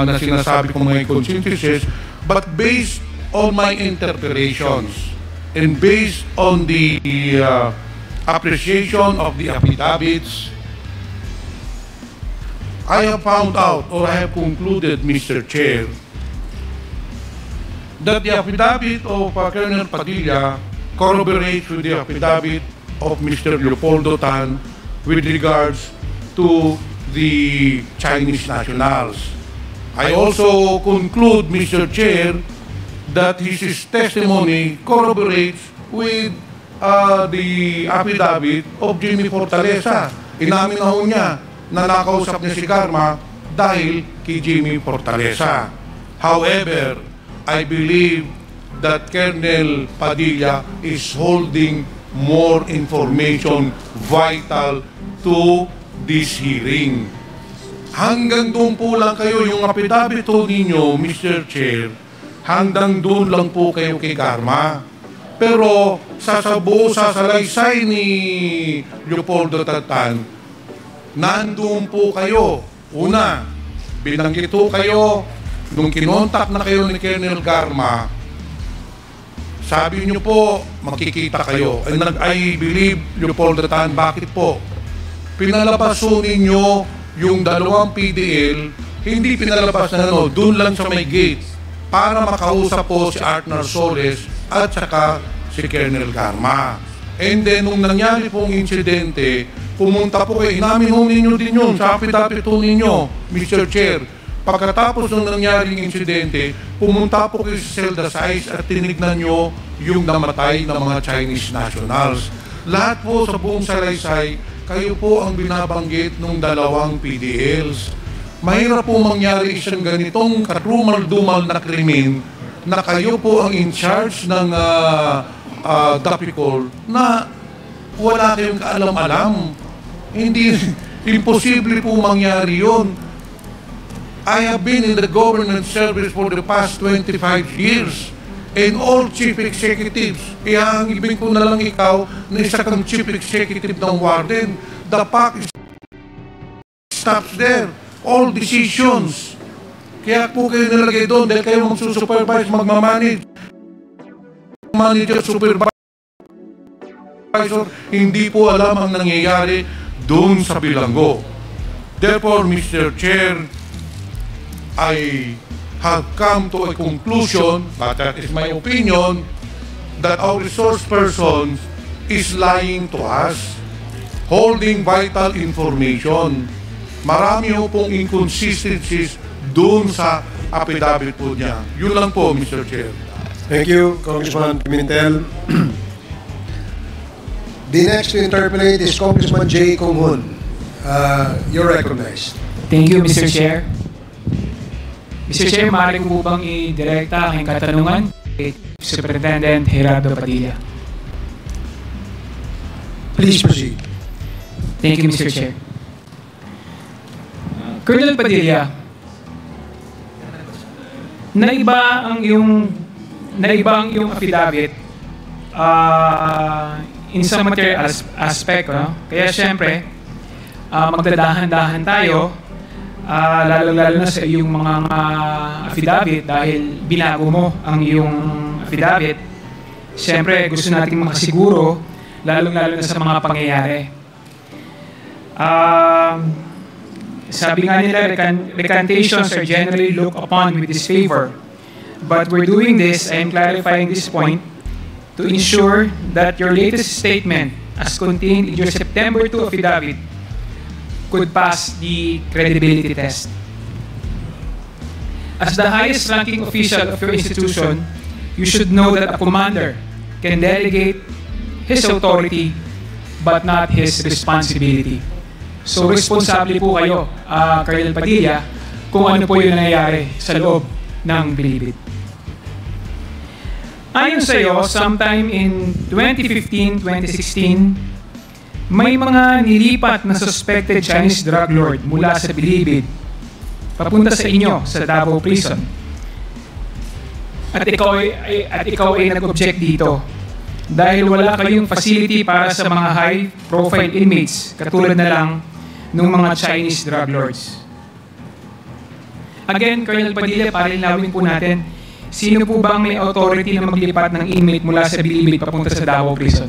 na sinasabi kong mga inconsistencies, but based on my interpretations and based on the appreciation of the affidavits, I have found out, or I have concluded, Mr. Chair, that the affidavit of Colonel Padilla corroborates with the affidavit of Mr. Leopoldo Tan with regards to the Chinese nationals. I also conclude, Mr. Chair, that his testimony corroborates with the affidavit of Jimmy Fortaleza. Inamin na ho niya na nakausap niya si Garma dahil kay Jimmy Fortaleza. However, I believe that Colonel Padilla is holding more information vital to this hearing. Hanggang doon po lang kayo, yung affidavit po ninyo, Mr. Chair, hanggang doon lang po kayo kay Garma. Pero sa buo sa salaysay ni Leopoldo Tan, nandun po kayo. Una, binanggit po kayo, nung kinontak na kayo ni Colonel Garma, sabi niyo po, makikita kayo. And I believe, Leopoldo Tan, bakit po? Pinalabas po ninyo yung dalawang PDL, hindi pinalabas na doon lang sa may gate, para makausap po si Artner Soles at saka si Colonel Garma. And then, nung nangyari pong insidente, pumunta po kayo, inamin ho ninyo din yun, sa affidavit ho ninyo, Mr. Chair. Pagkatapos ng nangyaring insidente, pumunta po kayo sa Celda Size at tinignan nyo yung namatay ng mga Chinese nationals. Lahat po sa buong salaysay, kayo po ang binabanggit ng dalawang PDLs. Mahirap po mangyari isang ganitong katrumal-dumal na krimen na kayo po ang in charge ng DAPICOL na wala kayong kaalam-alam. Hindi, imposible po mangyari yun. I have been in the government service for the past 25 years and all chief executives, ihangibin ko na lang ikaw na isa kang chief executive ng warden. The PAC stops there. All decisions. Kaya po kayo nalagay doon dahil kayo magsusupervise, magmamanage. Manager, supervisor, hindi po alam ang nangyayari doon sa bilanggo. Therefore, Mr. Chair, I have come to a conclusion, but that is my opinion, that our resource person is lying to us. holding vital information. Marami ho pong inconsistencies doon sa affidavit po niya. Yun lang po, Mr. Chair. Thank you, Congressman Pimentel. The next to interpolate is Congressman J. Kong-hun. You're recognized. Thank you, Mr. Chair. Mr. Chair, maaari ko po bang i-direkta aking katanungan kay Superintendent Gerardo Padilla? Please proceed. Thank you, Mr. Chair. Colonel Padilla, naiba ang iyong affidavit in some material aspect, no? Kaya syempre, magdadahan-dahan tayo, lalo na sa iyong mga affidavit dahil binago mo ang iyong affidavit. Syempre, gusto nating makasiguro, lalo na sa mga pangyayari. Sabi nga nila, recantations are generally looked upon with disfavor. But we're doing this, I am clarifying this point, to ensure that your latest statement, as contained in your September 2 affidavit, could pass the credibility test. As the highest ranking official of your institution, you should know that a commander can delegate his authority but not his responsibility. So responsable po kayo, Colonel Padilla, kung ano po yung nangyayari sa loob ng Bilibid. Ayon sa iyo, sometime in 2015-2016, may mga nilipat na suspected Chinese drug lord mula sa Bilibid papunta sa inyo sa Davao Prison. At ikaw ay nag-object dito dahil wala kayong facility para sa mga high-profile inmates katulad na lang ng mga Chinese drug lords. Again, Colonel Padilla, palinawin po natin, sino po bang may authority na maglipat ng inmate mula sa Bilibid papunta sa Davao Prison?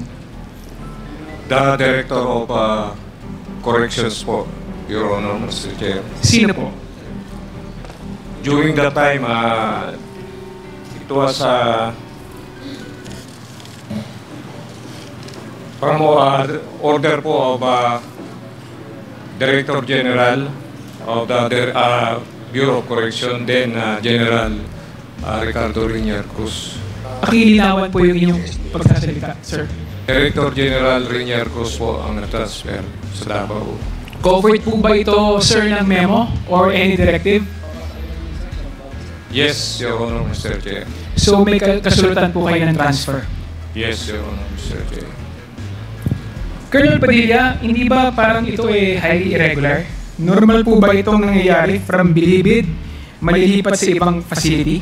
The Director of Corrections po, Your Honor, Mr. Chair. Sino po? During that time, it was from order po of Director General of the Bureau of Correction, then General Ricardo Rinier Cruz. Pakilinawan po yung inyong pagsasalita, sir. Director General Rinier Cruz po ang na-transfer sa Davao. Covered po ba ito, sir, ng memo or any directive? Yes, Your Honor, Mr. Chair. So may kasulatan po kayo ng transfer? Yes, Your Honor, Mr. Chair. Colonel Padilla, hindi ba parang ito highly irregular? Normal po ba itong nangyayari from Bilibid, malilipat sa ibang facility?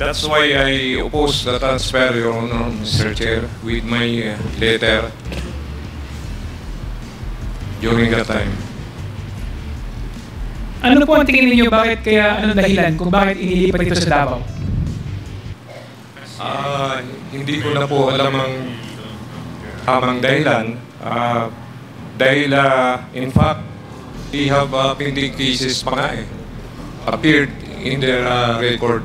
That's why I oppose the transfer, Your Honor, Mr. Chair, with my letter during that time. Ano po ang tingin ninyo, bakit kaya, ano dahilan kung bakit inilipat ito sa Davao? Hindi ko na po alam ang tamang dahilan. Dahil, in fact, they have pending cases pa nga appeared in their record.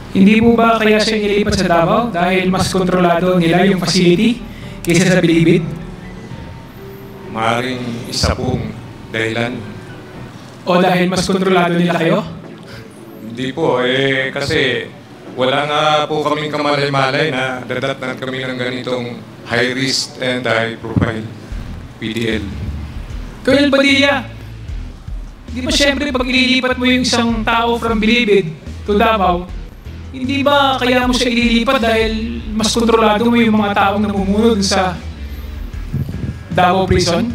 Hindi po ba kaya siya inilipat sa Davao dahil mas kontrolado nila yung facility kaysa sa Bilibid? Maaaring isa pong dahilan. O dahil mas kontrolado nila kayo? Hindi po, kasi wala nga po kaming kamalay-malay na dadatnan kami ng ganitong high risk and high profile PDL. Colonel Padilla, di ba syempre pag ililipat mo yung isang tao from Bilibid to Davao, hindi ba kaya mo siya ililipat dahil mas kontrolado mo yung mga taong namumuno dun sa Davao Prison?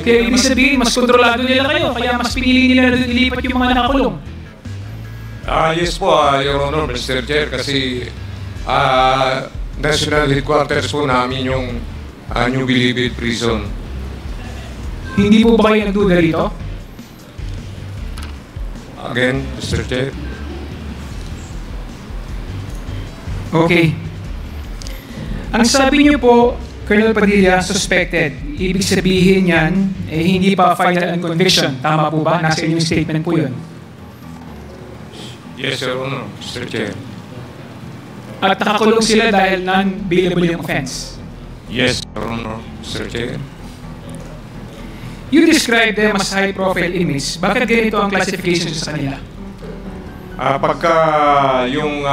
Kaya ibig sabihin, mas kontrolado nila kayo, kaya mas pinili nila na ilipat yung mga nakakulong. Yes po, Your Honor, Mr. Chair, kasi national headquarters po namin yung New Bilibid Prison. Hindi po ba kayo nagduda rito? Again, Mr. Chair. Okay. Ang sabi niyo po, Colonel Padilla, suspected. Ibig sabihin yan, hindi pa final and conviction. Tama po ba? Nasa inyong statement po yun. Yes, Your Honor, Mr. Chair. At nakakulong sila dahil non-bailable yung offense. Yes, Your Honor, Mr. Chair. You describe them as high-profile inmates. Bakit ganito ang classification sa kanila? Pagka yung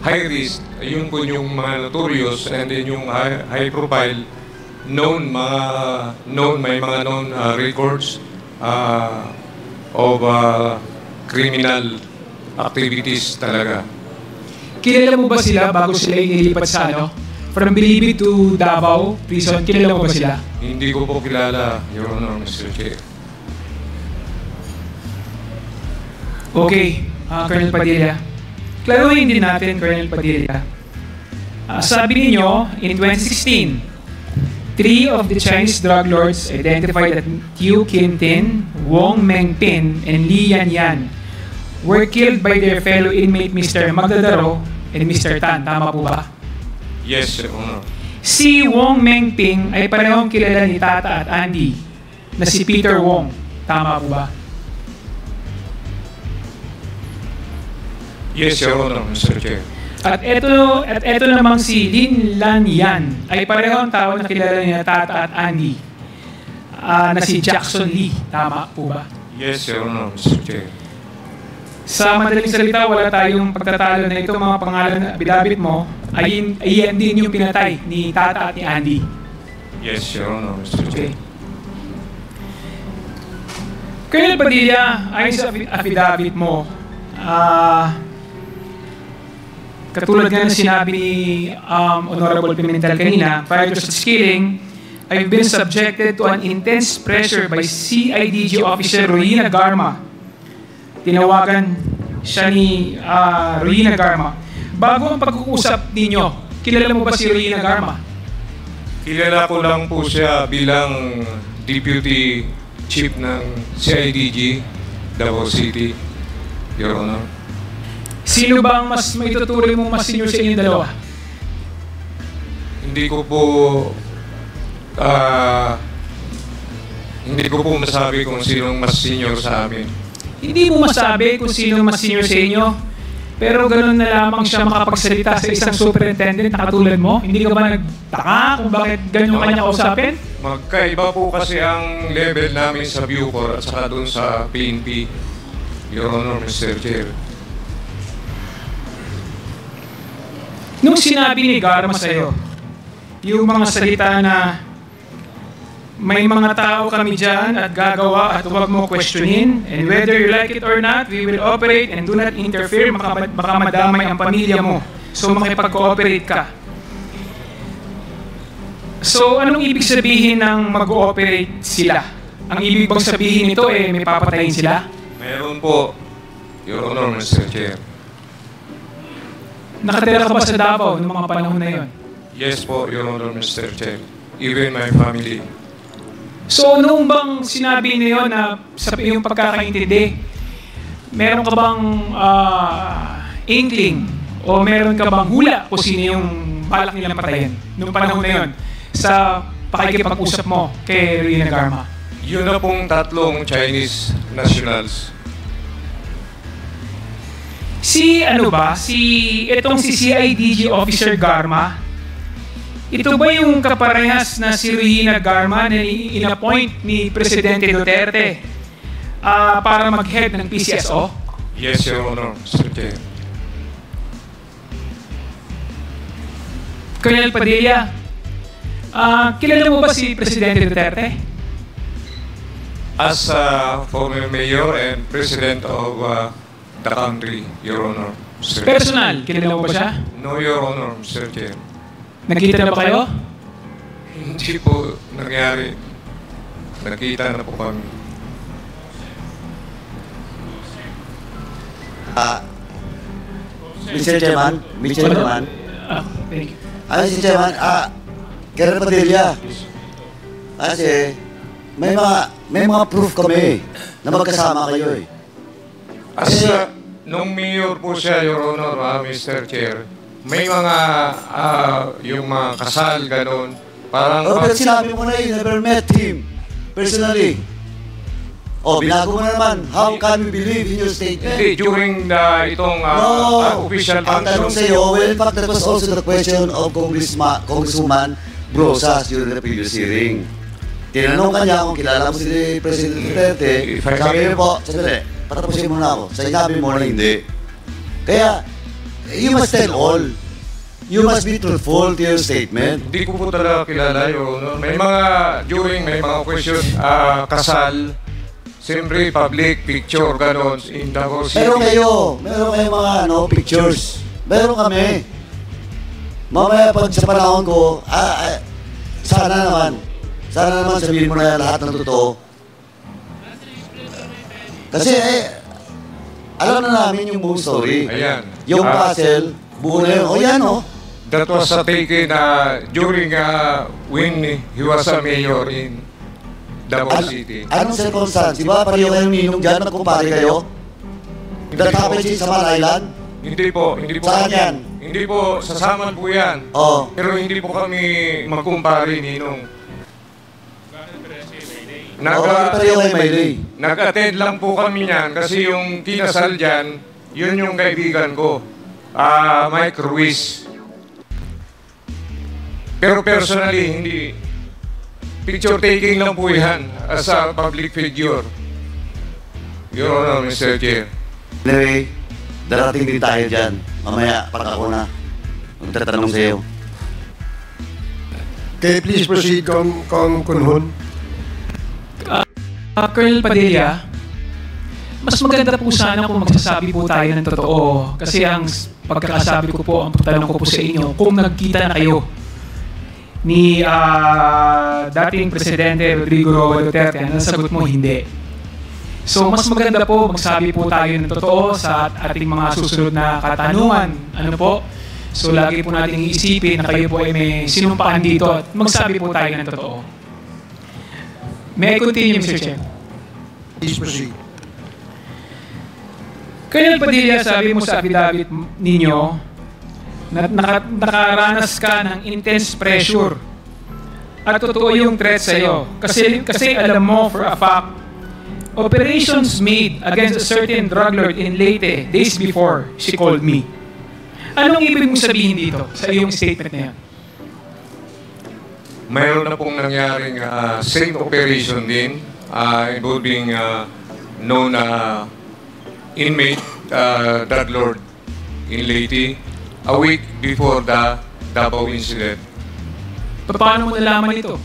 high risk, yun po yung mga notorious, and then yung high profile, may mga known records of criminal activities talaga. Kilala mo ba sila bago sila inilipat sa from Bilibid to Davao Prison? Kilala mo ba sila? Hindi ko po kilala, Your Honor, Mr. Chair. Okay, Colonel Padilla. Klaruhin din natin, Colonel Padilla. Sabi ninyo, in 2016, 3 of the Chinese drug lords identified that Tiu Quintin, Wong Mengpin, and Li Yanyan were killed by their fellow inmate Mr. Magdadaro and Mr. Tan. Tama po ba? Yes, Your Honor. Si Wong Mengping ay parehong kilala ni Tata at Andy na si Peter Wong. Tama po ba? Yes, Your Honor, Mr. Chair. At ito namang si Lin Lan Yan ay parehong tao na kilala ni Tata at Andy na si Jackson Lee. Tama po ba? Yes, Your Honor, Mr. Chair. Sa madaling salita, wala tayong pagtatalo na itong mga pangalan na abidabit mo ay yan din yung pinatay ni Tata at ni Andy. Yes, Your Honor, Mr. Chair. Okay. Colonel Padilla, ayon sa affidavit mo, katulad nga na sinabi ni Honorable Pimentel kanina, prior to such killing, I've been subjected to an intense pressure by CIDG Officer Ruina Garma. Tinawagan siya ni Ruina Garma. Bago ang pag-uusap ninyo, kilala mo ba si Ruina Garma? Kilala ko lang po siya bilang Deputy Chief ng CIDG, Davao City, Your Honor. Sino ba ang mas maitutuloy mo mas senior sa inyong dalawa? Hindi ko po masabi kung sinong mas senior sa amin. Hindi mo masabi kung sino mas senior sa inyo, pero ganun na lamang siya makapagsalita sa isang superintendent na katulad mo? Hindi ka ba nagtaka kung bakit ganyan kanya kausapin? Magkaiba po kasi ang level namin sa Bucor at saka doon sa PNP, Your Honor, Mr. Chair. Nung sinabi ni Garma sa'yo, yung mga salita na may mga tao kami dyan at gagawa at huwag mo questionin, and whether you like it or not, we will operate and do not interfere, baka madamay ang pamilya mo. So makipag-cooperate ka. So anong ibig sabihin ng mag-ooperate sila? Ang ibig bang sabihin nito may papatayin sila? Meron po, Your Honor, Mr. Chair. Nakatira ka ba sa Davao noong mga panahon na yon? Yes po, Your Honor, Mr. Chair. Even my family. So, noong bang sinabi niyo na sa iyong pagkakaintindi, meron ka bang inkling o meron ka bang hula kung sino yung balak nilang patayin noong panahon na yon sa pakikipag-usap mo kay Ruina Garma? Yun na pong tatlong Chinese nationals. Itong si CIDG Officer Garma, ito ba yung kaparehas na si Ruina Garma na in-appoint ni Presidente Duterte para mag-head ng PCSO? Yes, Your Honor, Mr. Chair. Colonel Padilla, kilala mo ba si Presidente Duterte? As former mayor and president of the country, Your Honor, Mr. Personal, kilala mo ba siya? No, Your Honor, Mr. Chair. Nakita na ba kayo? Hindi po nangyari. Nakita na po kami. Mr. Chairman, Thank you. Mr. Chairman, Colonel Padilla, kasi may mga proof kami na magkasama kayo eh. As nung mayor po siya, Your Honor, Mr. Chair, may mga yung mga kasal, gano'n. Parang... pero sinabi mo na yun, never met him personally. Oh, binago mo na naman. How can we believe in your statement? Hindi, during itong official Ang tanong function. sa iyo, well, in fact, that was also the question of Congresswoman Brosas during the previous hearing. Tinanong kanya kung kilala mo si President Duterte. Sabi niyo po, sandali, patapusin mo na ako. Sabi mo na hindi. Kaya, you must tell all. You must be truthful to your statement. Hindi ko po talaga kilala yun. May mga question, kasal, siyempre public, picture, ganon, in Davao City. Meron kayo mga pictures. Meron kami. Mamaya pag sa panahon ko, sana naman sabihin mo na lahat ng totoo. Kasi alam na namin yung buong story. Ayan. Yung puzzle, buo na yun. O yan o. That was taken during when he was a mayor in Davao City. Anong circumstance? Diba pareho kayong ninong dyan, nagkumpare kayo? That happened in Saman Island? Hindi po. Saan yan? Hindi po, sasaman po yan. Oh. Pero hindi po kami magkumpare, ninong. Pareho kayo Maylay. Nag-attend lang po kami niyan kasi yung kinasal dyan, yun yung kaibigan ko, Mike Ruiz. Pero personally, hindi. Picture taking lang po yan as a public figure. Your Honor, Mr. Chair. Anyway, darating din tayo dyan. Mamaya, pag ako na magtatanong sa iyo. Okay, please proceed, Kong Kunhun. Colonel Padilla, mas maganda po sana kung magsasabi po tayo ng totoo. Kasi ang pagkakasabi ko po, ang pagtanong ko po sa inyo, kung nagkita na kayo ni dating Presidente Rodrigo Roa Duterte, ang nasagot mo, hindi. So mas maganda po magsabi po tayo ng totoo sa ating mga susunod na katanungan. Ano po? So lagi po natin iisipin na kayo po ay may sinumpahan dito at magsabi po tayo ng totoo. May I continue, Mr. Chair? Please proceed. Colonel Padilla, sabi mo sa affidavit ninyo na nakaranas ka ng intense pressure at totoo yung threat sa'yo. Kasi alam mo for a fact, operations made against a certain drug lord in Leyte days before she called me. Anong ibig mong sabihin dito sa iyong statement na yan? Mayroon na pong nangyaring same operation din involving known inmate, drug lord in Leyte a week before the Davao incident. Paano mo nalaman ito?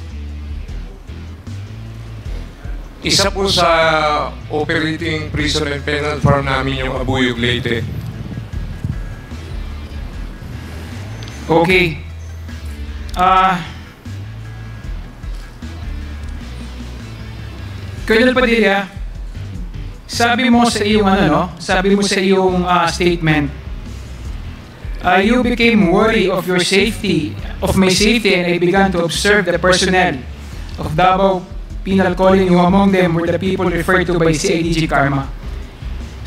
Isa po sa operating prison and penal farm namin yung Abuyog, Leyte. Okay. Colonel Padilla, sabi mo sa iyong statement, you became worried of your safety, of my safety, and I began to observe the personnel of Davao Penal Colony, who among them were the people referred to by CIDG Karma.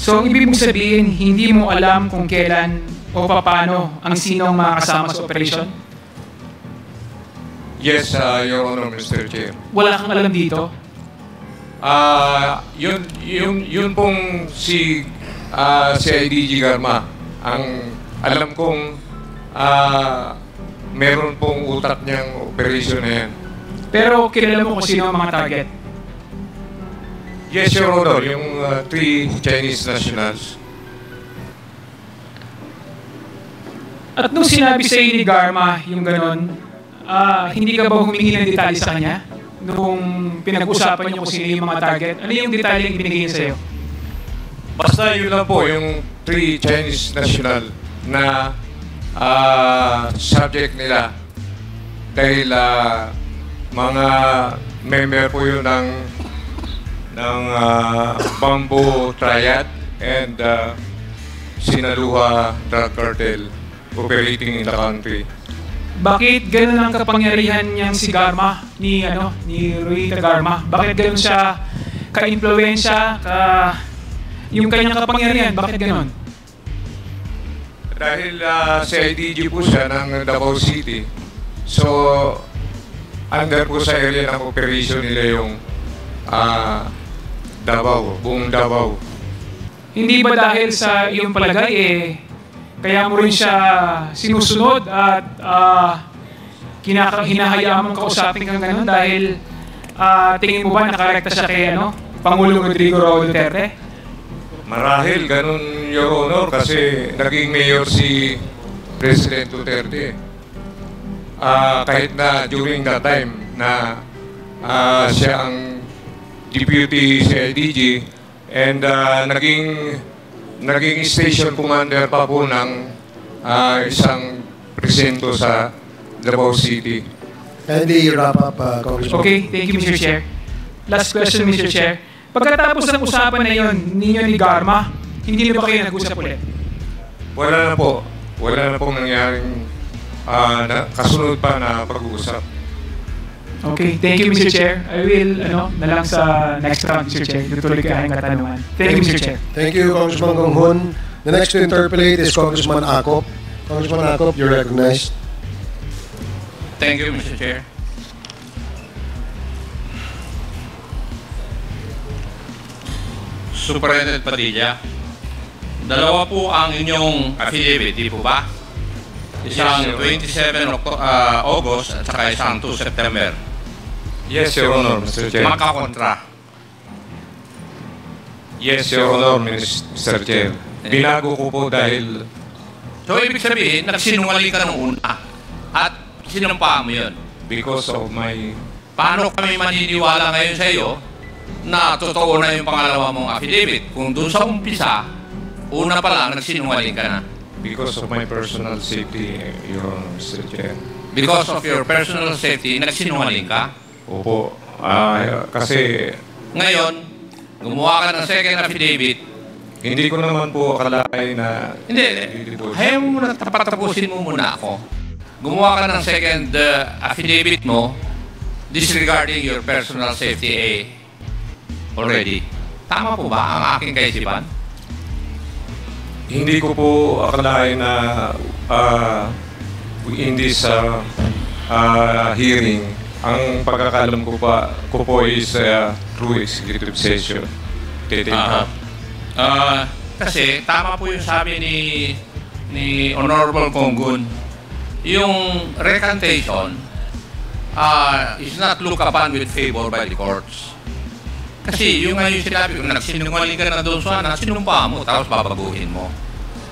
So, ang ibig mong sabihin, hindi mo alam kung kailan o paano ang sinong makasama sa operation? Yes, Your Honor, Mr. Chair. Wala kang alam dito? Yun pong si IDG Garma. Ang alam kong meron pong utak niyang operation na yan. Pero kilala mo kung sino ang mga target? Yes, Your Honor. Yung 3 Chinese nationals. At nung sinabi sa ni Garma yung ganon, hindi ka ba humingi ng detalye sa kanya? Nung pinag-usapan niyo kung sino yung mga target, ano yung detalye yung binigay niya sa'yo? Basta yun lang po, yung 3 Chinese national na subject nila. Dahil mga member po yun ng Bamboo Triad and Sinaluha Drug Cartel operating in the country. Bakit gano'n ang kapangyarihan niyang si Garma, ni Ruita Garma? Bakit gano'n siya ka-impluensya, yung kanyang kapangyarihan, bakit gano'n? Dahil sa IDG po siya ng Davao City. So, under po sa area ng operation nila yung Davao, buong Davao. Hindi ba dahil sa iyong palagay kaya mo rin siya sinusunod at hinahayaan mong kausapin kang gano'n dahil tingin mo ba nakarekta siya kay Pangulong Rodrigo Roa Duterte? Marahil ganun, Your Honor, kasi naging mayor si President Duterte. Kahit na during that time na siya ang deputy CIDG and naging station commander pa po ng isang presinto sa Davao City. Kindly wrap up, Congressman. Okay, thank you, Mr. Chair. Last question, Mr. Chair. Pagkatapos ng usapan na yon ninyo ni Garma, hindi na ba kayo nag-usap ulit? Wala na po. Wala na pong nangyaring kasunod pa na pag-uusap. Okay, thank you, Mr. Chair. I will, na lang sa next round, Mr. Chair. Tutuloy ka ang katanungan. Thank you, Mr. Chair. Thank you, Congressman Gonghon. The next to interpolate is Congressman Acop. Congressman Acop, you're recognized. Thank you, Mr. Chair. Superintendent Padilla, dalawa po ang inyong affidavit, di po ba? Isang 27 August at saka isang 2 September. Yes, Your Honor, Mr. Chair. Makakontra. Yes, Your Honor, Mr. Chair. Binago ko po dahil... So, ibig sabihin, nagsinungaling ka nung una at sinumpaan mo yun. Because of my... Paano kami maniniwala ngayon sa iyo na totoo na yung pangalawa mong affidavit? Kung doon sa umpisa, una pa lang, nagsinungaling ka na. Because of my personal safety, Your Honor, Mr. Chair. Because of your personal safety, nagsinungaling ka? Opo. Kasi... Ngayon, gumawa ka ng second affidavit. Hindi ko naman po akalain na... Hindi. Ayaw mo muna, tapusin mo muna ako. Gumawa ka ng second affidavit mo disregarding your personal safety already. Tama po ba ang aking kaisipan? Hindi ko po akalain na in this hearing, ang pagkakalam ko po is through executive session. Kasi tama po yung sabi ni Honorable Conggun, yung recantation is not looked upon with favor by the courts. Kasi yung ngayon sinabi ko, nagsinungaling ka na doon sana, sinumpa mo, tapos babaguhin mo.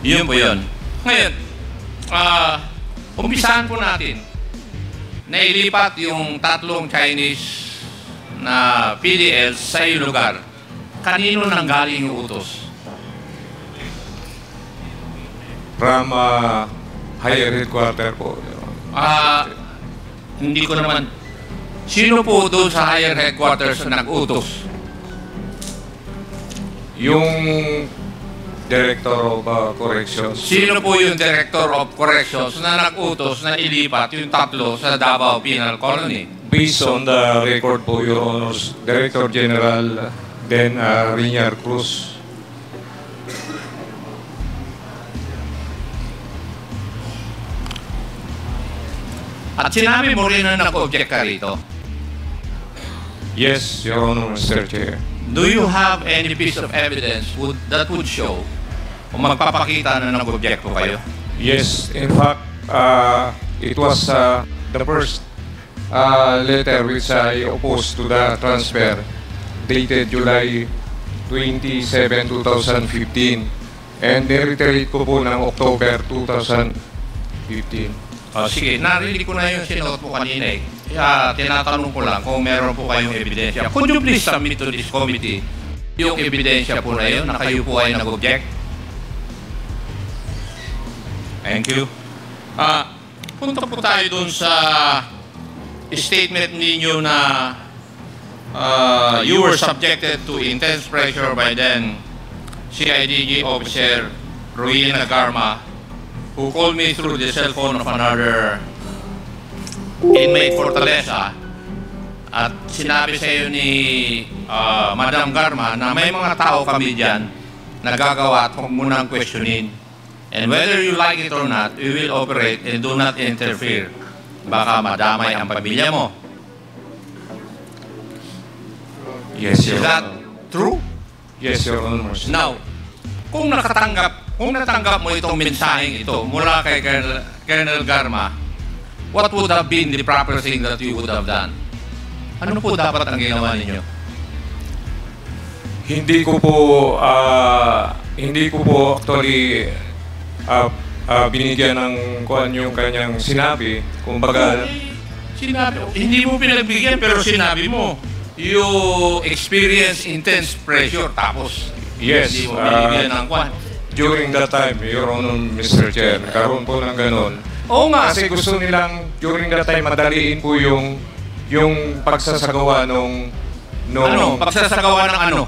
Yun po yun. Ngayon, umpisahan po natin. Nailipat yung tatlong Chinese na PDLs sa iyong lugar. Kanino nanggaling yung utos? From higher headquarter po. Hindi ko naman. Sino po doon sa higher headquarters na nag-utos? Yung Director of Corrections. Sino po yung Director of Corrections na nag-utos na ilipat yung tatlo sa Davao Penal Colony? Based on the record po, Your Honors, Director General, then Rinyar Cruz. At sinabi mo rin na nag-object ka rito? Yes, Your Honor, Mr. Chair. Do you have any piece of evidence that would show o magpapakita na nag-object ko kayo? Yes, in fact, it was the first letter which I opposed to the transfer dated July 27, 2015 and nireiterate ko po ng October 2015. Sige, narinig ko na yung sinuot mo kanina eh. Kaya tinatanong ko lang kung meron po kayong ebidensya. Could you please submit to this committee yung ebidensya po na yun na kayo po ay nag-object? Thank you. Punta po tayo dun sa statement ninyo na you were subjected to intense pressure by then CIDG officer Ruina Garma, who called me through the cell phone of another inmate Fortaleza at sinabi sa iyo ni Madam Garma na may mga tao kami dyan na gagawa at huwag mo nang questionin. And whether you like it or not, we will operate and do not interfere. Baka madamay ang pamilya mo. Yes, Your Is that Honor. True? Yes, Your Honor. Now, kung natanggap mo itong mensaheng ito mula kay Colonel Garma, what would have been the proper thing that you would have done? Ano po dapat ang ginawa ninyo? Hindi ko po actually binigyan ng kuan yung kanyang sinabi. Kumbaga, Hindi mo pinagbigyan pero sinabi mo, you experience intense pressure tapos yes, hindi mo binigyan ng kwan. during that time, Your Honor, Mr. Chair, nagkaroon po ng ganun. Oo nga. Kasi gusto nilang during that time madaliin po yung pagsasagawa nung pagsasagawa ng ano?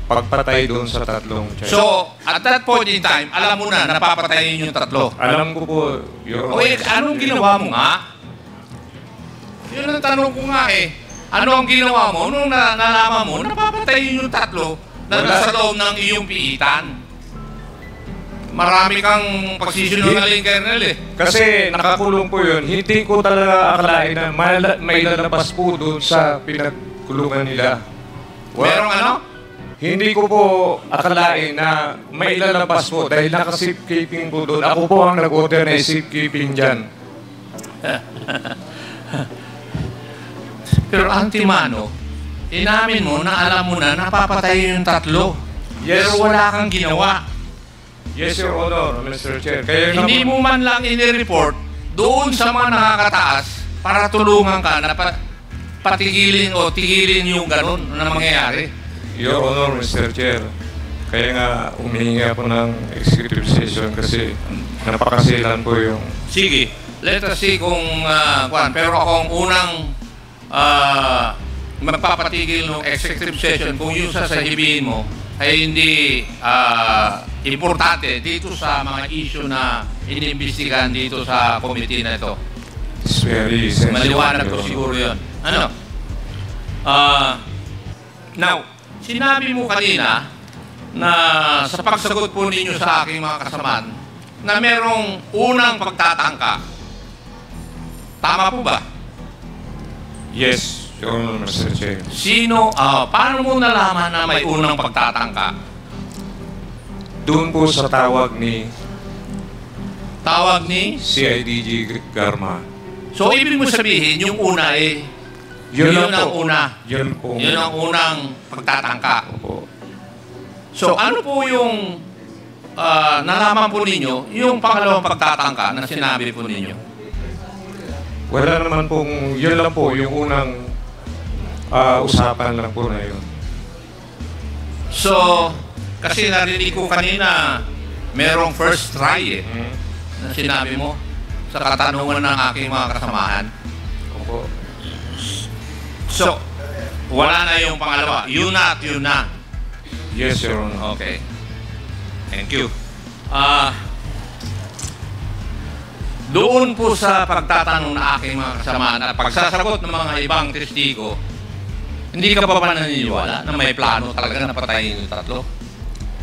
pagpatay doon sa tatlong child. So, at that point in time, alam mo na napapatayin yung tatlo. Alam ko po, Your Honor. Anong ginawa mo nga? Yun ang tanong ko nga eh. Ano ang ginawa mo nung nalaman mo napapatayin yung tatlo na nasa loob ng iyong piitan? Marami kang pagsisinungaling, Colonel eh. Kasi nakakulong po yun. Hindi ko talaga akalain na may lalabas po doon sa pinagkulungan nila. Merong ano? Hindi ko po akalain na may lalabas po dahil naka-safekeeping po doon. Ako po ang nag-order na safekeeping dyan. Pero antimano, inamin mo na alam mo na napapatayin yung tatlo. Yes. Pero wala kang ginawa. Yes, Your Honor, Mr. Chair. Kaya Hindi mo man lang inireport doon sa mga nakakataas para tulungan ka na patigilin o tigilin yung ganun na mangyayari. Your Honor, Mr. Chair. Kaya nga humihingi ako ng executive session kasi napakasilan po yung... Sige, let us see kung... pero akong unang magpapatigil ng executive session kung yung sasahibihin mo ay hindi importante dito sa mga issue na inimbestigahan dito sa committee na ito. It's very sensitive. Maliwanag ko siguro yun. Ano? Now, sinabi mo kanina na sa pagsagot po ninyo sa aking mga kasamaan na merong unang pagtatangka. Tama po ba? Yes, Your Honor, Mr. Chair. Sino, paano mo nalaman na may unang pagtatangka? Doon po sa tawag ni CIDG Garma. So, ibig mo sabihin, yung una yun ang una. Yun ang unang pagtatangka. Opo. So, ano po yung nalaman po ninyo, yung pangalawang pagtatangka na sinabi po ninyo? Wala naman pong, yun lang po, yung unang usapan lang po na yun. So, kasi narinig ko kanina, merong first try na sinabi mo sa katanungan ng aking mga kasamahan. Opo. So, wala na yung pangalawa. Yun na. Yes, Your Honor. Okay. Thank you. Doon po sa pagtatanong ng aking mga kasamahan at pagsasagot ng mga ibang testigo, hindi ka pa naniniwala na may plano talaga na patayin yung tatlo?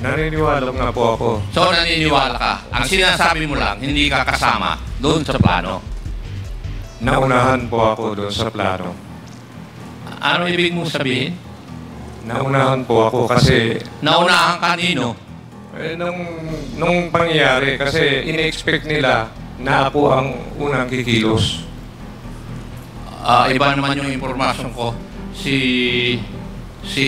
Naniniwala nga po ako. So, naniniwala ka. Ang sinasabi mo lang, hindi ka kasama doon sa plano. Naunahan po ako doon sa plano. Ano ibig mong sabihin? Naunahan po ako kasi... Naunahan kanino? Nung pangyayari kasi in-expect nila na ako ang unang kikilos. Iba naman yung impormasyon ko. Si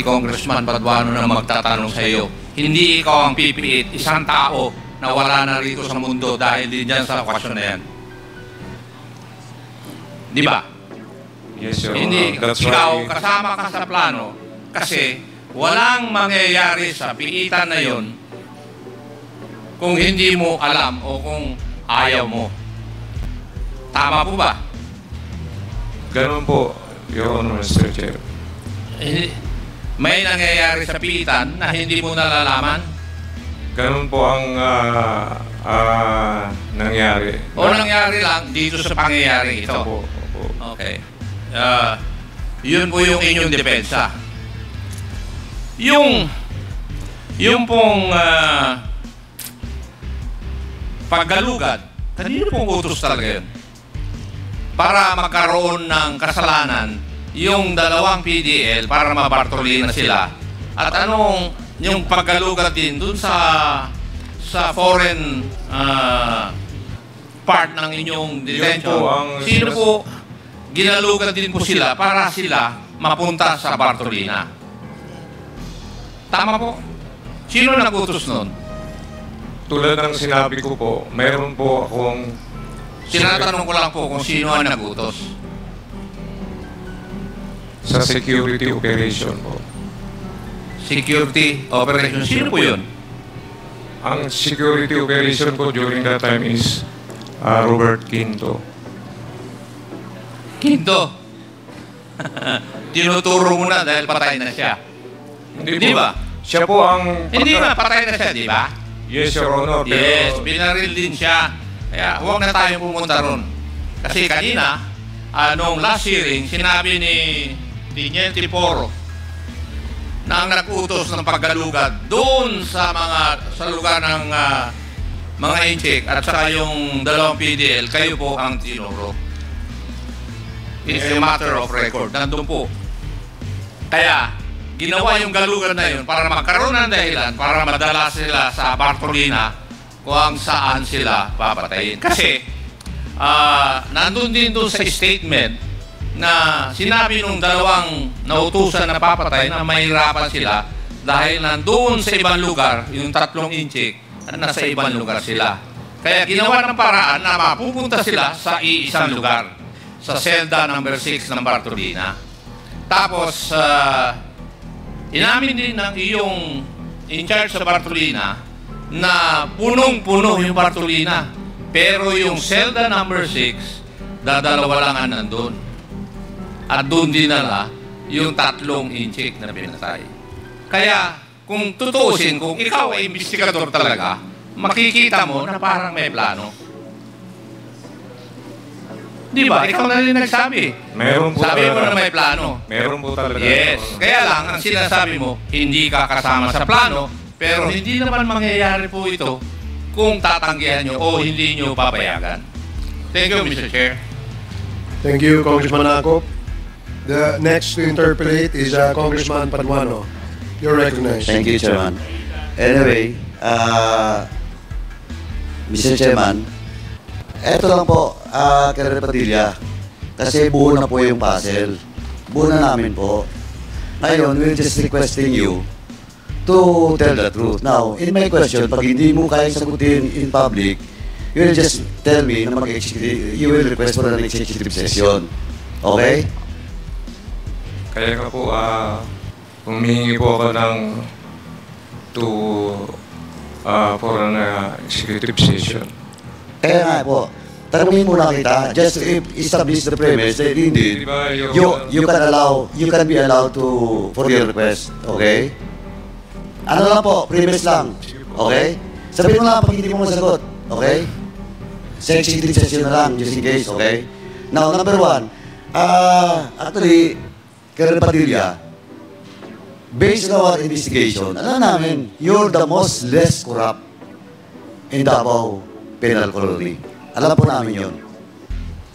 Congressman Paduano na magtatanong sa iyo. Hindi ikaw ang pipiit, isang tao na wala na rito sa mundo dahil din dyan sa okasyon na yan. Di ba? Yes, Your Honor. Hindi, That's ikaw why... kasama ka sa plano kasi walang mangyayari sa piitan na yon kung hindi mo alam o kung ayaw mo. Tama po ba? Ganun po, Your Honor, Mr. Chair. May nangyayari sa piitan na hindi mo nalalaman? Ganun po ang nangyari. O nangyari lang dito sa pangyayari ito? Opo. Okay. Yun po yung inyong depensa. Yung pong paggalugad, kanino pong utos talaga yun? Para magkaroon ng kasalanan yung dalawang PDL para mabartoli na sila At anong yung paggalugad din dun sa foreign part ng inyong detention? Sino po ginalugad din po sila para sila mapunta sa Bartolina? Tama po? Sino nagutos nun? Tulad ng sinabi ko po, mayroon po akong... Tinatanong ko lang po kung sino ang nagutos. Sa security operation po. Security operation. Sino po yun? Ang security operation ko during that time is Robert Quinto. Quinto. Tinuturo mo na dahil patay na siya. Di ba? Siya po ang... Hindi ba? Patay na siya, di ba? Yes, Your Honor. Pero... Yes, binaril din siya. Kaya huwag na tayong pumunta ron. Kasi kanina, nung last hearing, sinabi ni Teniente Poro na ang nag-utos ng paggalugad doon sa lugar ng mga incheck at saka yung dalawang PDL, kayo po ang tinuro. It's a matter of record. Nandun po. Kaya, ginawa yung galugan na yun para magkaroon ng dahilan para madala sila sa Bartolina kung saan sila papatayin. Kasi, nandun din doon sa statement na sinabi nung dalawang nautusan na papatay na mahirapan sila dahil nandun sa ibang lugar, yung 3 inchik, nasa ibang lugar sila. Kaya ginawa ng paraan na mapupunta sila sa iisang lugar, sa selda number 6 ng Bartolina. Tapos, inamin din ng iyong in charge sa Bartolina na punong-puno yung Bartolina. Pero yung selda number 6, dadalawa lang ang nandun. At doon dinala yung 3 inchik na pinatay. Kaya, kung tutuusin, kung ikaw ay investigador talaga, makikita mo na parang may plano. Di ba? Ikaw na rin nagsabi. Meron po Sabi mo talaga. na may plano. Meron po talaga. Yes. Kaya lang, ang sinasabi mo, hindi ka kasama sa plano, pero hindi naman mangyayari po ito kung tatanggihan nyo o hindi nyo papayagan. Thank you, Mr. Chair. Thank you, Congressman Akop. The next to interpolate is Congressman Paduano. You're recognized. Thank you, Chairman. Anyway, Mr. Chairman, eto lang po, Colonel Padilla, kasi buo na po yung puzzle. Buo na namin po. Ngayon, we're just requesting you to tell the truth. Now, in my question, pag hindi mo kayang sagutin in public, you will just tell me na you will request for an executive session. Okay? Kaya nga po, humingi po ako ng for an executive session. Kaya nga po, tanungin muna kita, just to establish the premise that indeed, you can be allowed for your request, okay? Ano lang po, premise lang, okay? Sabihin mo lang pag hindi mo masagot, okay? Sa executive session na lang, just in case, okay? Now, number 1, actually, Colonel Padilla, based on our investigation, alam namin, you're the most less corrupt in Davao Penal Colony. Alam po namin yun.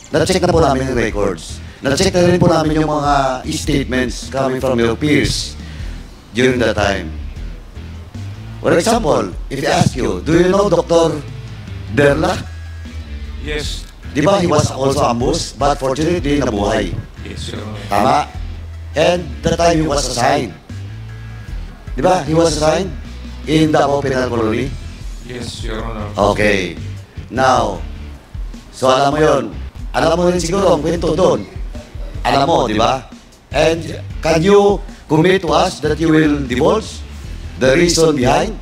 Na-check na po namin yung records. Na-check na rin po namin yung mga statements coming from your peers during that time. For example, if I ask you, do you know Dr. Derla? Yes. Di ba he was also ambushed, but fortunately nabuhay. Yes, Your Honor. Tama? And the time he was assigned. Di ba? He was assigned in Davao Penal Colony. Yes, Your Honor. Okay. Now, so alam mo yun. Alam mo rin siguro ang kwento doon. Alam mo, di ba? And can you commit to us that you will divulge the reason behind?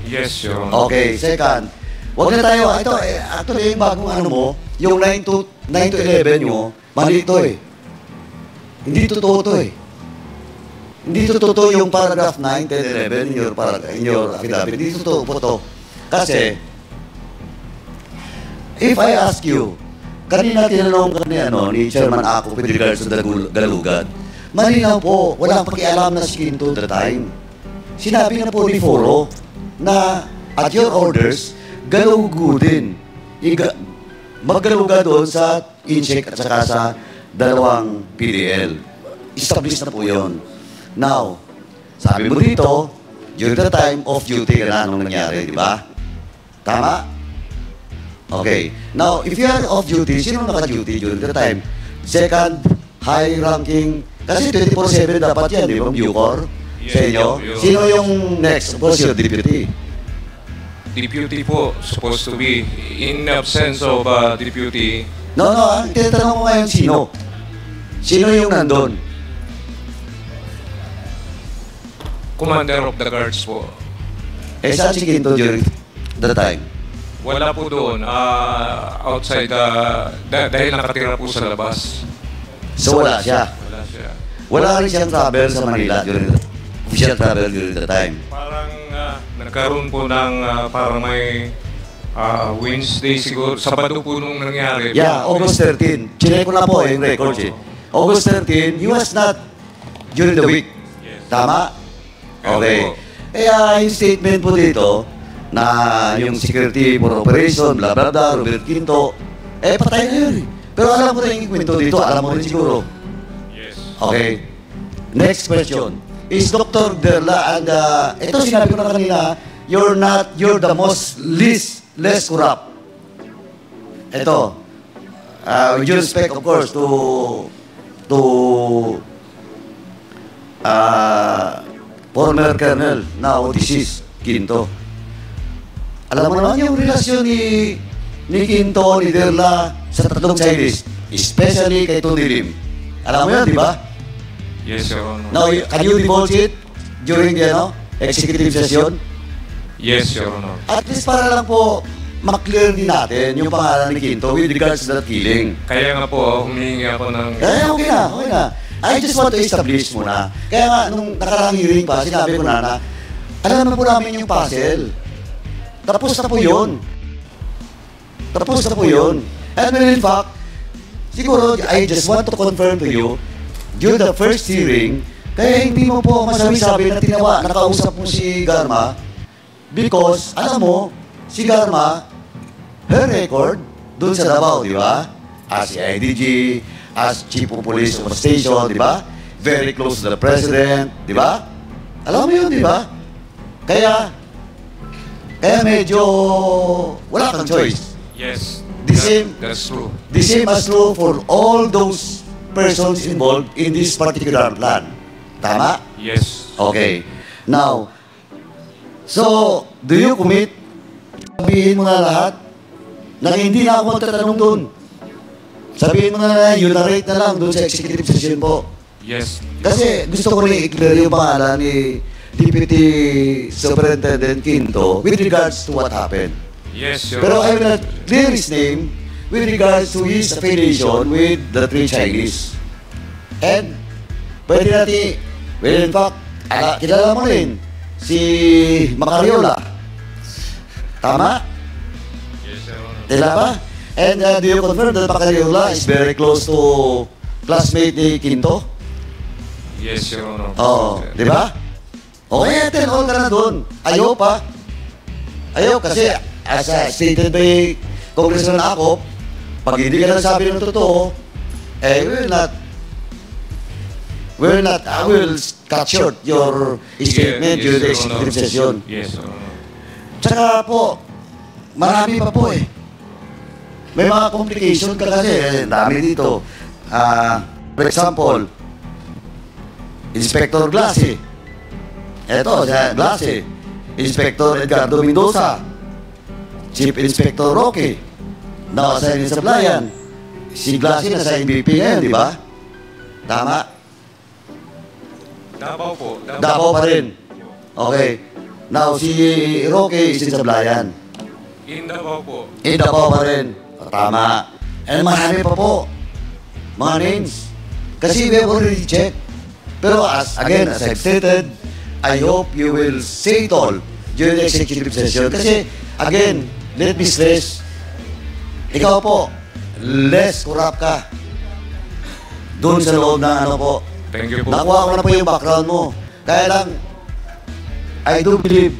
Yes, Your Honor. Okay, second. Huwag na tayo, ito, actually, yung bagong ano mo, yung 9 to 11 nyo, mali ito eh. Hindi totoo ito eh. Hindi totoo yung paragraph 9, 10, 11 in your affidavit. Hindi totoo po ito. Kasi, if I ask you, kanina tinanong ka ni Chairman Ako with regards to the galugad, malinaw po, walang pakialam na si Quinto at the time. Sinabi na po ni Foro na at your orders, galugudin. Maggaluga doon sa incheck at saka sa dalawang PDL. Establish na po yun. Now, Sabi mo dito, during the time of duty ka na nung nangyari, di ba? Tama? Okay. Now, if you are off duty, sino naka-duty during the time? Second, high-ranking, kasi 24/7 dapat yan, di ba? Bucor, sa inyo. Sino yung next? Of course, your deputy. Deputy po, supposed to be in absence of deputy. No, ang tinatanong ko ngayon, sino? Sino yung nandun? Commander of the guards po. Saan si Quinto during the time? Wala po doon. Outside, dahil nakatira po sa labas. So wala siya? Wala siya. Wala rin siyang travel sa Manila during the official travel during the time? Parang nagkaroon po ng parang may Wednesday siguro. Sabado po nung nangyari. Yeah, August 13. Chinek ko na po yung records eh. August 13, he was not during the week. Yes. Tama? Okay. Kaya yung statement po dito na yung security for operation, blah blah blah, Robert Quinto, patay na yun. Pero alam mo na yung kwento dito, alam mo rin siguro. Yes. Okay. Next question. Is Dr. Derla and ito sinabi ko na kanina, you're the most less corrupt. Ito. With due respect of course to former Colonel, now deceased, Quinto. Alam mo naman yung relasyon ni Quinto, ni Derla sa tatlong Chinese, especially kay Tony Lim. Alam mo yun, di ba? Yes, Your Honor. Now, can you divulge it during the executive session? Yes, Your Honor. At least para lang po maklear din natin yung pangalan ni Quinto with regards to that killing. Kaya nga po, humihingi ako ng... Okay na. I just want to establish muna. Kaya nga, nung nakaraang hearing pa, sinabi ko na alam na po namin yung puzzle. Tapos na po yun. And when in fact, siguro, I just want to confirm to you, during the first hearing, kaya hindi mo po masabi na nakausap mo si Garma because, alam mo, si Garma, her record, dun sa Davao, di ba? As IDG, as Chief of Police of a station, di ba? Very close to the President, di ba? Alam mo yun, di ba? Kaya medyo wala kang choice. Yes, that's true. The same as true for all those persons involved in this particular plan. Tama? Yes. Okay. Now, so, do you commit? Sabihin mo na lahat na hindi na ako magtatanong doon. Sabihin mo na yun, narrate na lang doon sa executive session po. Yes. Kasi gusto ko rin i-clear yung pangalan ni Deputy Superintendent Quinto with regards to what happened. Yes, Your Pero Honor. I will not clear his name with regards to his affiliation with the three Chinese. And, pwede natin, well, in fact, kilala mo rin, si Macariola. Tama? Yes, Your Honor. Tila ba? And do you confirm that Macariola is very close to classmate ni Quinto? Yes, Your Honor. Oo, di ba? Okay, tell all ka na doon. Ayaw pa. Ayaw kasi, as stated by Congressman Acop, pag hindi ka nagsabi ng totoo, I will cut short your statement during the executive session. Yes, Your Honor. Tsaka po, marami pa po eh. May mga complication ka kasi, dami dito. For example, Inspector Glassy. Eto, Glassy. Inspector Edgardo Mendoza. Chief Inspector Roque. Naka-assign sa Sablayan. Si Glassy nasa MVP ngayon, di ba? Tama? Davao po. Davao pa rin. Okay. Now, si Roque is in Sablayan. In Davao po. In Davao pa rin. Tama. And marami pa po. Mga names. Kasi we have already checked. Pero as I've stated, I hope you will say it all during the executive session. Kasi, again, let me stress, ikaw po, less corrupt ka. Doon sa loob ng po. Thank you po. Nakuha ko na po yung background mo. Kaya lang, I do believe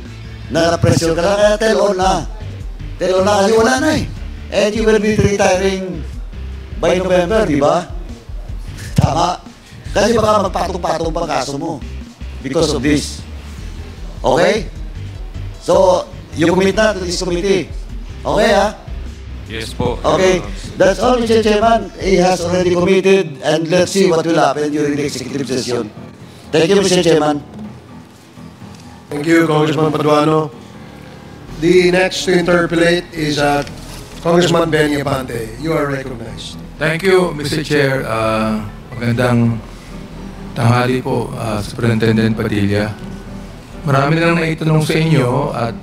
na na-pressure ka na. Kaya tell all na. Tell all na kasi wala na eh. And you will be retiring by November, di ba? Tama. Kasi baka magpatong-patong pang kaso mo. because of this. Okay? So, you commit na to this committee. Okay, ha? Yes po. Okay. That's all, Mr. Chairman. He has already committed, and let's see what will happen during the executive session. Thank you, Mr. Chairman. Thank you, Congressman Paduano. The next to interpolate is Congressman Benny Abante. You are recognized. Thank you, Mr. Chair. Magandang tanghali po, Superintendent Padilla. Marami nang naitanong sa inyo at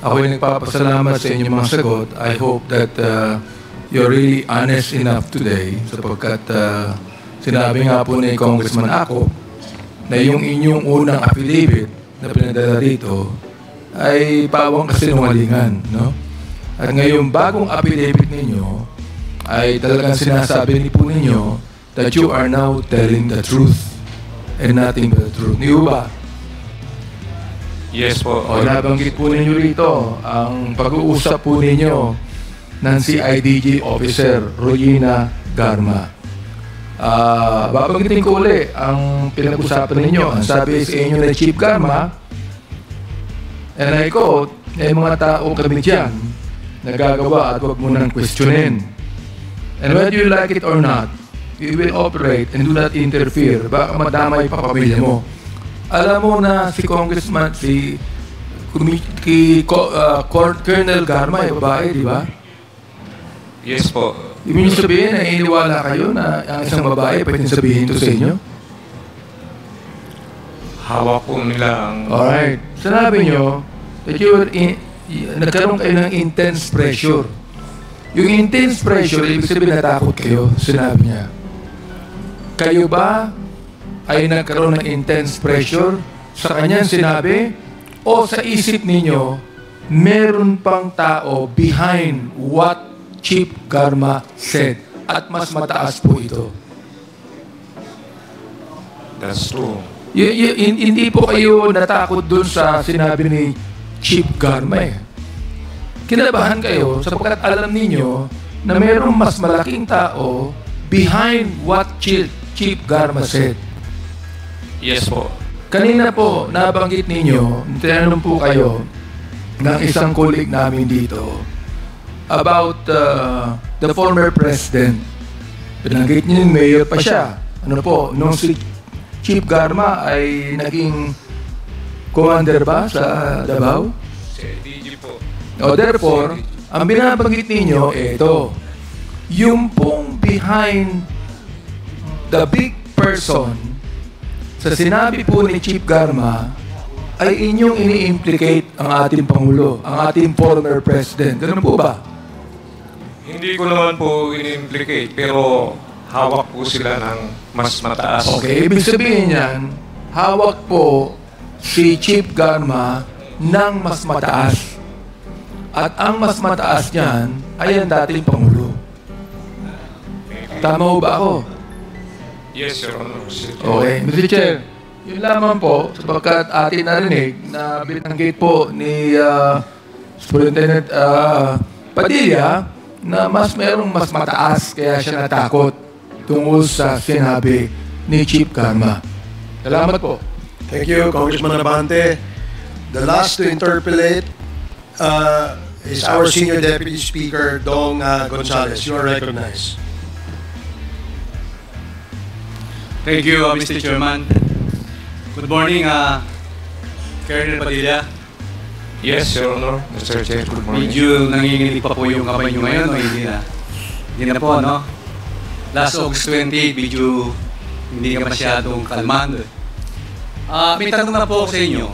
ako ay nagpapasalamat sa inyong mga sagot. I hope that you're really honest enough today sapagkat sinabi nga po ni Congressman Ako na yung inyong unang affidavit na pinadala rito ay pawang kasinungalingan, no? At ngayon, bagong affidavit ninyo ay talagang sinasabi po ninyo that you are now telling the truth and nothing but the truth. Di ba? Yes po. O nabanggit po ninyo rito ang pag-uusap po ninyo ng CIDG Officer Royina Garma. Babanggitin ko uli ang pinag-usapan ninyo. Ang sabi sa inyo na Chief Garma, and I quote, may mga tao kami dyan nagagawa at huwag mo nang questionin. And whether you like it or not, you will operate and do not interfere. Baka madamay pa pamilya mo. Alam mo na si Congressman, Colonel Garma ay babae, di ba? Yes po. Ibig sabihin na iniwala kayo na ang isang babae pwede sabihin ito sa inyo? Hawak po nila ang... Alright. Sinabi nyo that nagkaroon kayo ng intense pressure. Yung intense pressure, ibig sabihin natakot kayo, sinabi niya. Kayo ba ay nagkaroon ng intense pressure sa kanyang sinabi o sa isip ninyo meron pang tao behind what Chief Garma said at mas mataas po ito? That's true. Hindi po kayo natakot dun sa sinabi ni Chief Garma eh. Kinabahan kayo sapagkat alam ninyo na mayroong mas malaking tao behind what Chief Garma said. Yes po. Kanina po, nabanggit ninyo, tinanong po kayo ng isang colleague namin dito about the former president. Pinanggit niyo yung mayor pa siya. Ano po, nung si Chief Garma ay naging commander ba sa Davao? CIDG po. O therefore, ang binabanggit ninyo, ito, yung pong behind the big person sa sinabi po ni Chief Garma ay inyong ini-implicate ang ating Pangulo, ang ating former president. Ganun po ba? Hindi ko naman po in-implicate, pero hawak po sila ng mas mataas. Okay, ibig sabihin yan, hawak po si Chief Garma ng mas mataas. At ang mas mataas niyan ay ang dating Pangulo. Tama ho ba ako? Yes, Your Honor. Okay, Mr. Chair, yun lamang po, sapagkat atin narinig na binanggit po ni Superintendent Padilla na merong mas mataas kaya siya natakot tungkol sa sinabi ni Chief Garma. Salamat po. Thank you, Congressman Abante. The last to interpolate is our Senior Deputy Speaker, Dong Gonzales. You are recognized. Thank you, Mr. Chairman. Good morning, Colonel Padilla. Yes, Your Honor. Mr. Chair, good morning. Medyo nanginginig pa po yung kamay nyo ngayon, o hindi na? Hindi na po, no? Last August 28, medyo hindi ka masyadong kalmando. May tanong na po ako sa inyo.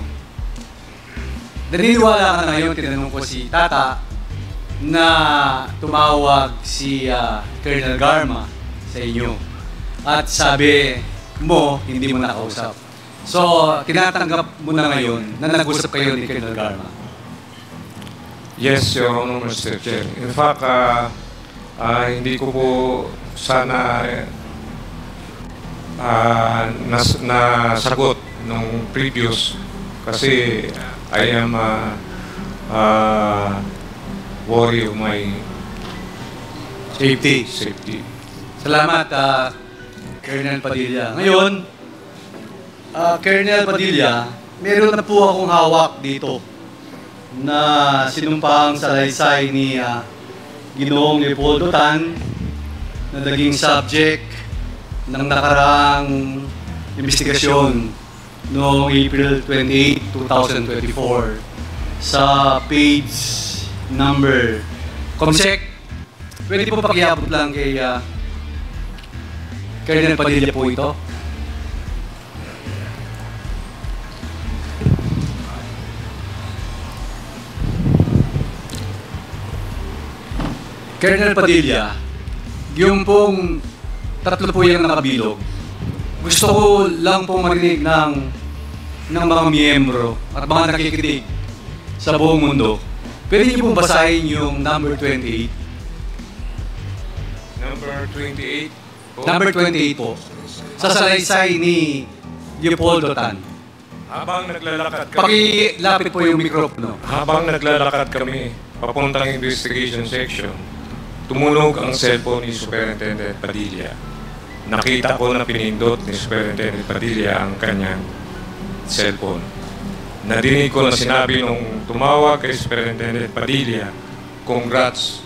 Naniniwala ka na ngayon, tinanong ko si Tata, na tumawag si Colonel Garma sa inyo. At sabi mo, hindi mo nakausap. So, tinatanggap mo na ngayon na nag-usap kayo ni Colonel Garma. Yes, Your Honor, Mr. Chair. In fact, hindi ko po sana nasagot nung previous kasi I am worry of my safety. Safety. Salamat, Colonel Padilla. Ngayon, Colonel Padilla, meron na po akong hawak dito na sinumpang salaysay ni Ginoong Leopoldo Tan na naging subject ng nakaraang investigasyon noong April 28, 2024 sa page number. Comsec, pwede po pakiabot lang kay Colonel Padilla po ito. Colonel Padilla, yung pong tatlo po yung nakabilog, gusto ko lang pong marinig ng mga miyembro at mga nakikinig sa buong mundo. Pwede niyo pong basahin yung number 28? Number 28 po? Number 28 po. Sa salaysay ni Leopoldo Tan. Habang naglalakad kami... Pakilapit po yung mikropono. Habang naglalakad kami papuntang investigation section, tumunog ang cellphone ni Superintendent Padilla. Nakita ko na pinindot ni Superintendent Padilla ang kanyang cellphone. Nadinig ko na sinabi nung tumawag kay Superintendent Padilla, "Congrats,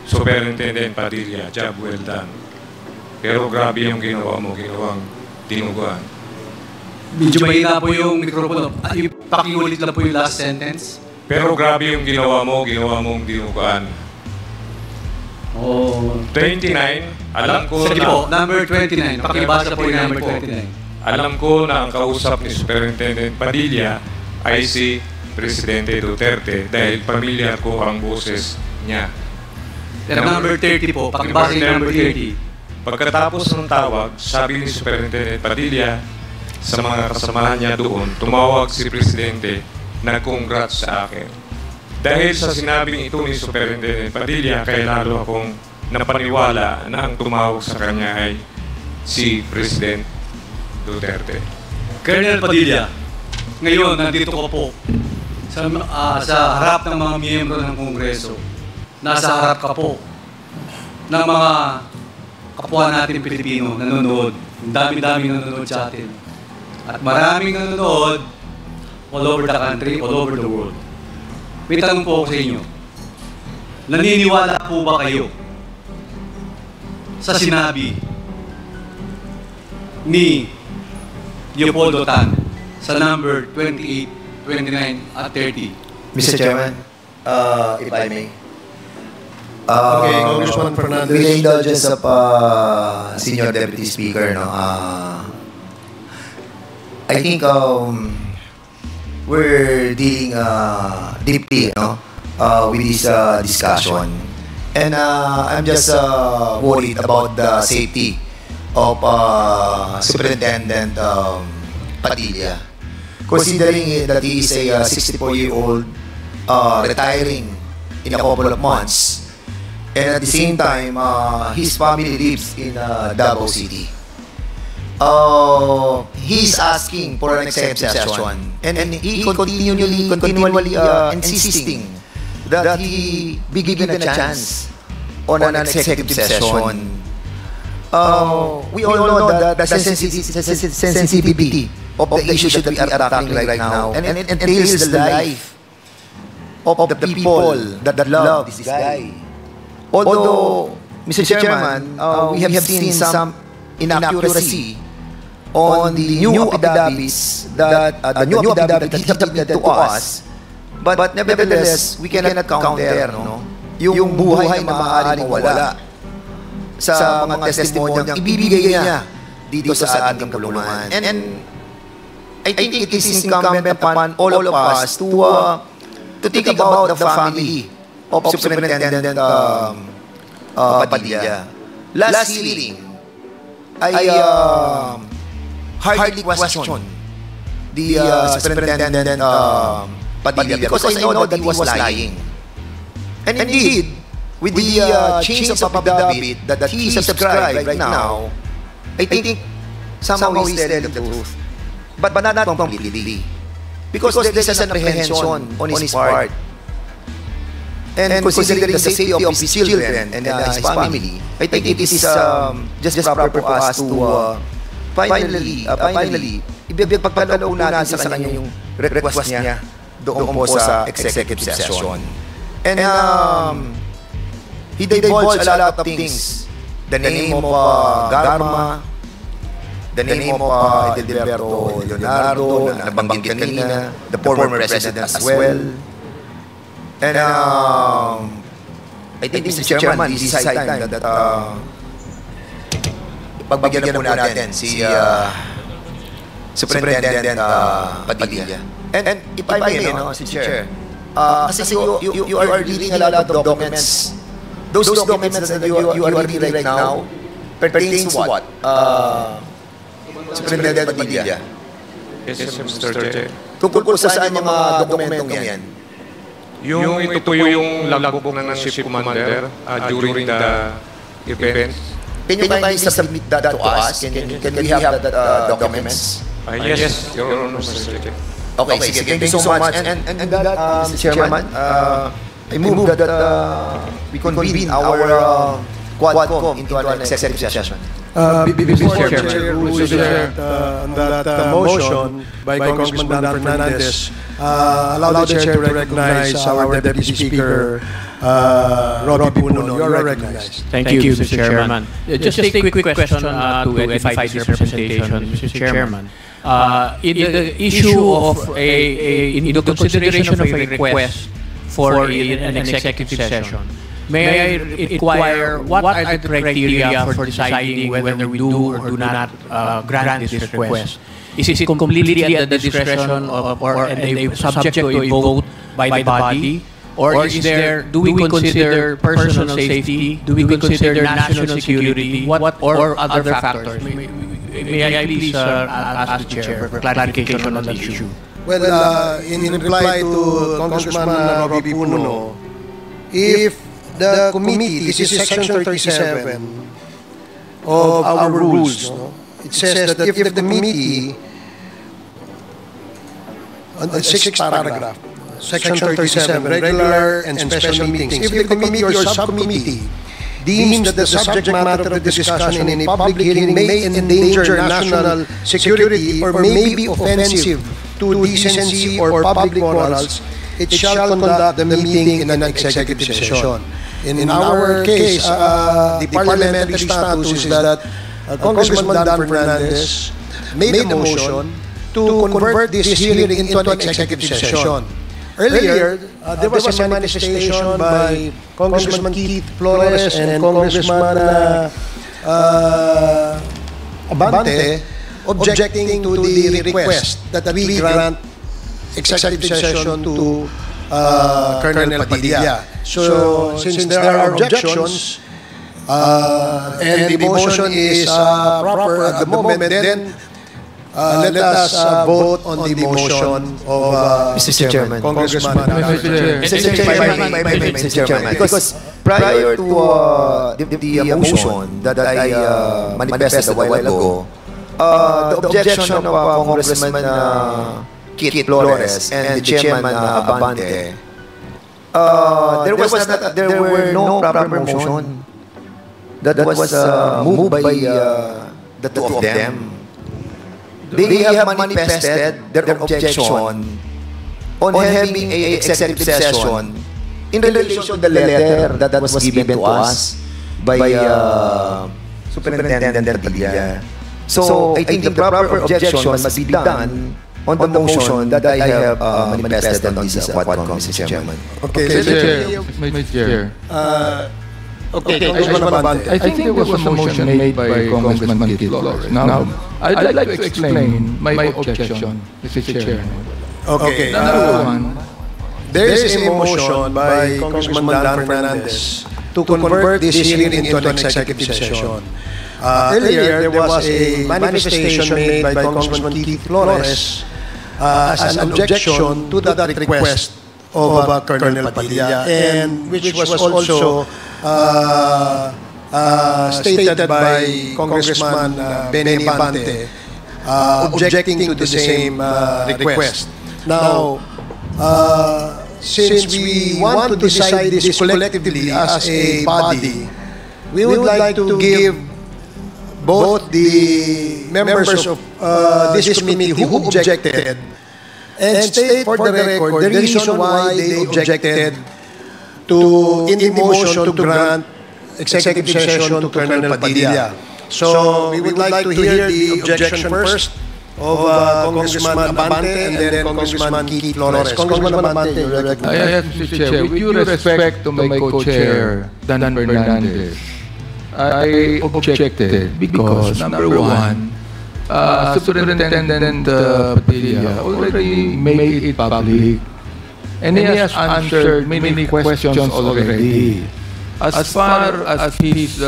Superintendent Padilla, job well done." Pero grabe yung ginawa mo, ginawang dinuguan. Medyo mahina po yung mikropono. Pakiulit lang po yung last sentence. Pero grabe yung ginawa mong dinuguan. Oh. 29, alam ko Sige na... po, number 29. Pakibasa po yung number 29. Alam ko na ang kausap ni Superintendent Padilla ay si Presidente Duterte dahil pamilyar ko ang boses niya. Number 30 po, pakibasa yung number 30. Pagkatapos ng tawag, sabi ni Superintendent Padilla sa mga kasamahan niya doon, tumawag si Presidente na congrats sa akin. Dahil sa sinabing ito ni Superintendent Padilla, kaya lalo akong napaniwala na ang tumawag sa kanya ay si President Duterte. Colonel Padilla, ngayon nandito ko po sa harap ng mga miyembro ng Kongreso. Nasa harap ka po ng mga kapwa natin Pilipino nanonood. Ang dami-dami nanonood sa atin. At maraming nanonood all over the country, all over the world. May tanong po ako sa inyo. Naniniwala po ba kayo sa sinabi ni Leopoldo Tan sa number 28, 29, at 30? Mr. Chairman, if I may. Okay, Congressman Fernandez. With the indulgence of Senior Deputy Speaker, no, I think we're dealing deeply, with this discussion, and I'm just worried about the safety of Superintendent Padilla, considering that he is a 64-year-old retiring in a couple of months, and at the same time his family lives in Davao City. He's asking for an executive session, and he continually insisting that he be given a chance on an executive session. We all know that the sensitivity of the issue that we are tackling right now, and it entails the life of the people that love this guy. Although, Mr. Chairman, we have seen some inaccuracy on the new affidavits that he submitted to us, but nevertheless, we cannot counter yung buhay na maaaring mawala sa mga testimonyang ibibigay niya dito sa ating kapulungan. And I think it is incumbent upon all of us to think about the family of Superintendent Padilla. Last hearing, I hardly question the Superintendent Padilla because I know that he was lying. And indeed, with the change of affidavit that he subscribed right now, I think somehow he's telling the truth. But not completely. Because there is an apprehension on his part. And considering the safety of his children and his family, I think it is just proper for us to finally ipagpapalo natin sa kanya yung request niya doon po sa executive session. And he divulged a lot of things. The name of Garma, the name of Edilberto Leonardo, na nabanggit kanina, the former president as well. And I think, Mr. Chairman, this is high time that pagbigyan po natin si Superintendent Padilla. And if I may, Mr. Chair, kasi you are reading a lot of documents. Those documents that you are reading right now pertains to what? Superintendent Padilla. Yes, Mr. Chair. Tungkol po saan yung mga dokumentong yan? Yung ito po yung logbook ng ship commander during the events. Can you kindly submit that to us? Can we have that documents? Yes, Your Honor, Mr. Chair. Okay, sige. Thank you so much. And that, Mr. Chairman, I move that we convene our Quadcom into an executive session. Before Chair rules on that motion by Congressman Dan Fernandez, allow the Chair to recognize our Deputy Speaker, Robbie Puno. You are recognized. Thank you, Mr. Chairman. Just a quick question to edify this representation, Mr. Chairman. In the issue of in the consideration of a request for an executive session, may I inquire what are the criteria for deciding whether we do or do not grant this request? Is it completely at the discretion of or subject to a vote by the body? Or is there, do we consider personal safety? Do we consider national security? What or other factors? May I please ask the Chair for clarification on that issue? Well, in reply to Congressman Robbie Puno, if the committee, this is Section 37 of our rules, it says that if the committee, on the 6th paragraph, Section 37, regular and special meetings, if the committee or subcommittee deems that the subject matter of discussion in a public hearing may endanger national security or may be offensive to decency or public morals, it shall conduct the meeting in an executive session. In our case, the parliamentary status is that Congressman Dan Fernandez made a motion to convert this hearing into an executive session. Earlier, there was a manifestation by Congressman Keith Flores and Congressman Abante objecting to the request that we grant executive session to Colonel Padilla. So, since there are objections and the motion is proper at the moment, then let us vote on the motion of Mr. Chairman. Congressman. Mr. Chairman. Because prior to the motion that I manifested a while ago, the objection of Congressman Keith Flores and the Chairman Abante, there were no proper motion that was moved by the two of them. They have manifested their objection on having an executive session in relation to the letter that was given to us by Superintendent Padilla. So I think the proper objection must be done on the motion that I have manifested on this Quadcom, Mr. Chairman. Okay, Mr. Chair. Okay, I think there was a motion made by Congressman Keith Flores. Now, I'd like to explain my objection, Mr. Chair. Okay. Number one, there is a motion by Congressman Dan Fernandez to convert this hearing into an executive session. Earlier, there was a manifestation made by Congressman Keith Flores as an objection to that request of Colonel Padilla, and which was also stated by Congressman Benny Abante, objecting to the same request. Now, since we want to decide this collectively as a body, we would like to give both the members of this committee who objected and state for the record the reason why they objected to in the motion to grant executive session to Colonel Padilla. So we would like to hear the objection first of Congressman Abante and then Congressman Keith Flores. Congressman Abante, you're recognized. Yes, Mr. Chair. With due respect to my co-chair, Dan Fernandez, I objected because, number one, Superintendent Padilla already made it public and he has answered many questions already. As far as his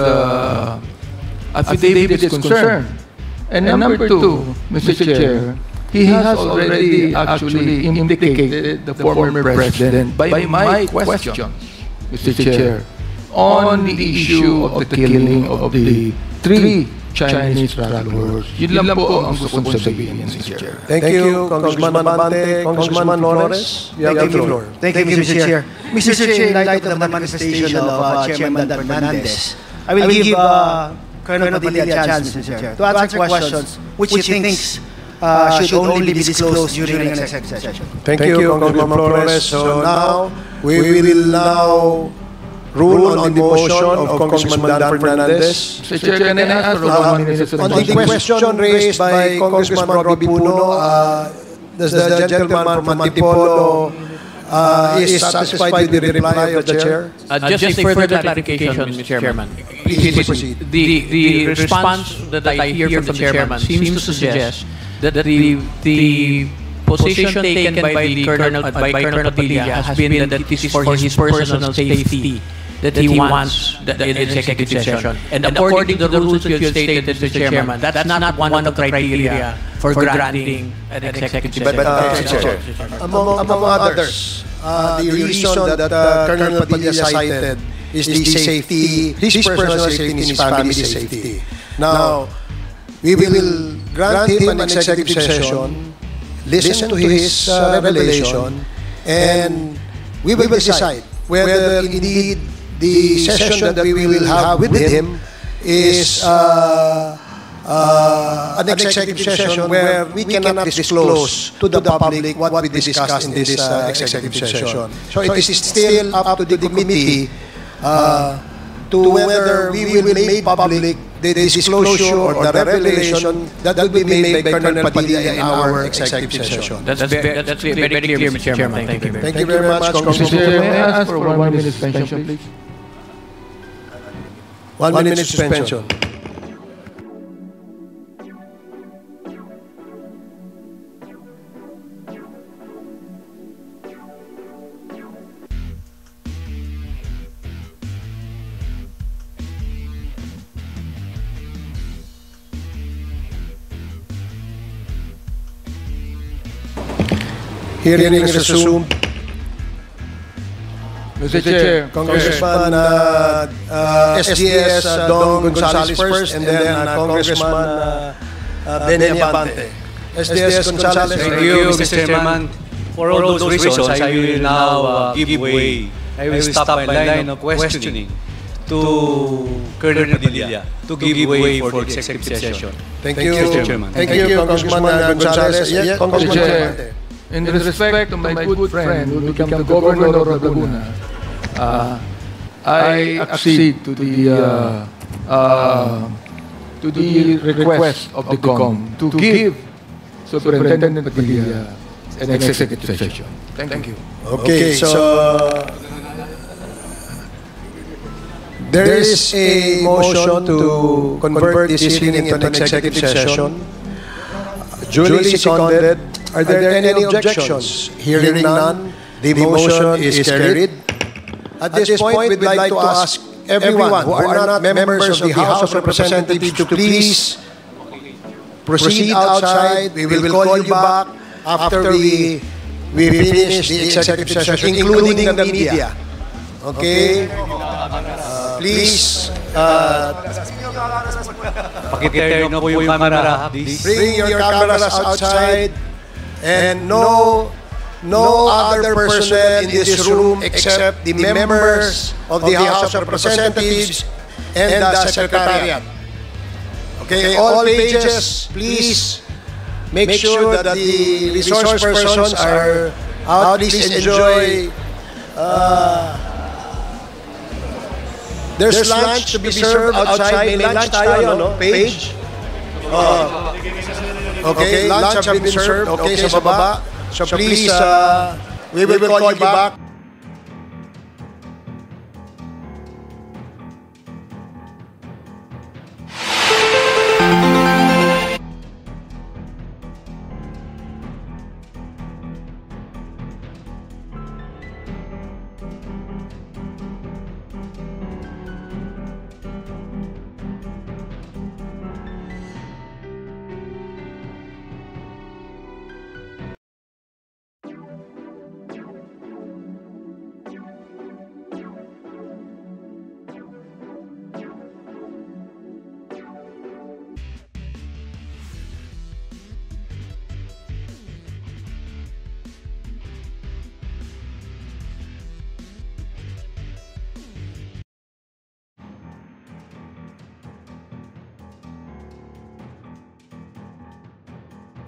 affidavit is concerned. And number two, Mr. Chair, he has already actually implicated the former president by my questions, Mr. Chair, on the issue of the killing of the 3 Chinese travelers. Yun lang po ang gusto kong sabihin, Mr. Chair. Thank you, Congressman Abante. Congressman Flores, you have the floor. Thank you, Mr. Chair. Mr. Chair, in light of the manifestation of Chairman Dan Fernandez, I will give Colonel Padilla a chance, Mr. Chair, to answer questions which he thinks should only be disclosed during an executive session. Thank you, Congressman Flores. So now, we will now rule on the motion of Congressman Dan Fernandez. Mr. Chair, can I ask for 1 minute? On the question raised by Congressman Robbie Puno, does the gentleman from Antipolo is satisfied with the reply of the chair? Just a further clarification, Mr. Chairman. Please proceed. The response that I hear from the chairman seems to suggest that the position taken by Colonel Padilla has been that it is for his personal safety that he wants the executive session. And according to the rules that you have stated, Mr. Chairman, that's not one of the criteria for granting an executive session. Among others, the reason that Colonel Padilla cited is the safety, his personal safety and his family's safety. Now, we will grant him an executive session, listen to his revelation, and we will decide whether indeed the session that we will have with him is an executive session where we cannot disclose to the public what we discussed in this executive session. So it is still up to the committee to whether we will make public the disclosure or the revelation that will be made by Colonel Padilla in our executive session. That's very clear, Mr. Chairman. Thank you. Thank you very much, Congressman. May I ask for 1 minute suspension, please? 1 minute suspension. Hearing is resumed. Mr. Chair, Congressman SGS Don Gonzales first, and then Congressman Benny Abante. SGS Gonzales. Thank you, Mr. Chairman. For all those reasons, I will now give way. I will stop my line of questioning to Colonel Padilla to give way for the executive session. Thank you, Mr. Chairman. Thank you, Congressman Gonzales. Yes, Congressman Abante. in respect to my good friend who became the governor of Laguna, I accede to the request of the COM to give Superintendent Padilla an executive session. Thank you. Okay, so there is a motion to convert this hearing into an executive session. Duly seconded. Are there any objections? Hearing none, the motion is carried. At this point, we'd like to ask everyone who are not members of the House of Representatives to please proceed outside. We will call you back after we finish the executive session, including the media. Okay? Please, Pakiterno po yung camera, please. bring your cameras outside, and no other personnel in this room except the members of the House of Representatives and the Secretariat. Okay, all pages, please make sure that the resource persons are out. Please enjoy. There's lunch to be served outside. May lunch tayo, no? Page? Okay, lunch have been served. Okay, sa baba. So please, we will call you back.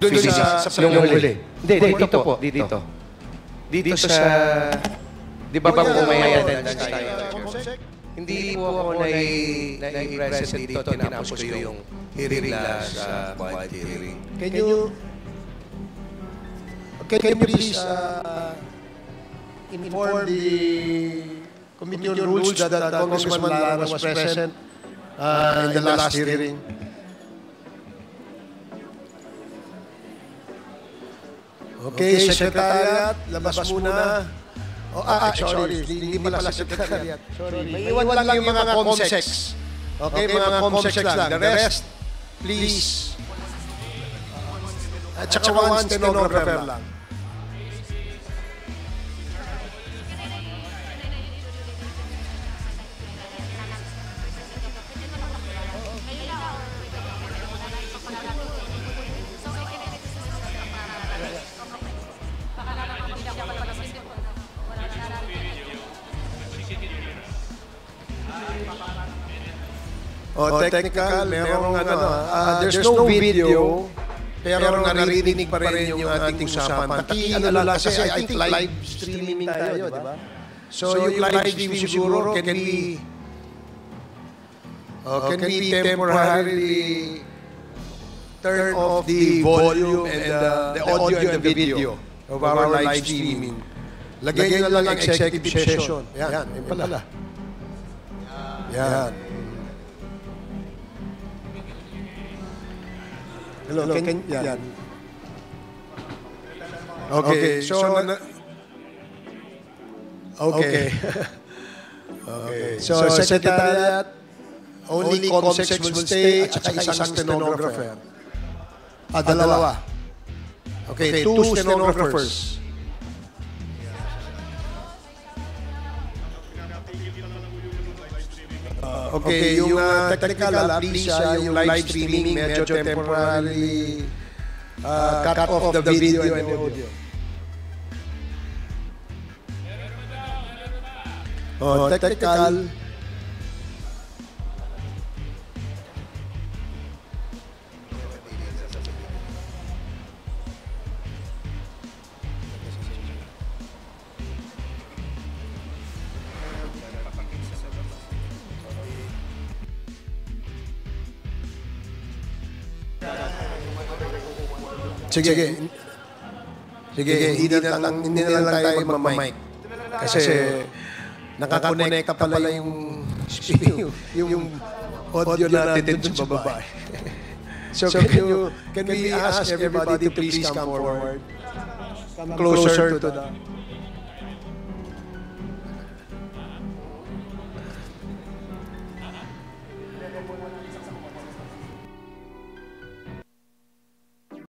Doon sa yung huli. Hindi, dito po, dito. Dito sa, di ba po may attendance tayo? Hindi po ako nai-present dito, tinapos ko yung hearing last quiet hearing. Can you please inform the committee on rules that Congressman Lara was present in the last hearing? Okay, Secretariat, labas muna. Sorry, hindi pala Secretariat. Sorry, may iwan lang yung mga comsecs. Okay, mga comsecs lang. The rest, please. At saka one stenographer lang. Technical, merong there's no video, pero naririnig pa rin yung ating usapan. Ano lang kasi I think live streaming tayo, di ba? So yung live stream siguro can we temporarily turn off the volume and the audio and the video of our live streaming. Lagay nyo lang ang executive session. Yan, yun pala. Yan. Hello, yan. Okay, so okay. So Secretariat, only comsecs will stay at saka isang stenographer. Dalawa. Okay, 2 stenographers. Okay, yung technical, please, yung live streaming, medyo temporarily cut off the video and the audio. Technical. Sige, hindi na lang tayo mag-mic. Kasi nakakonekta pala yung audio natin dun sa baba. So can we ask everybody to please come forward? Come closer to the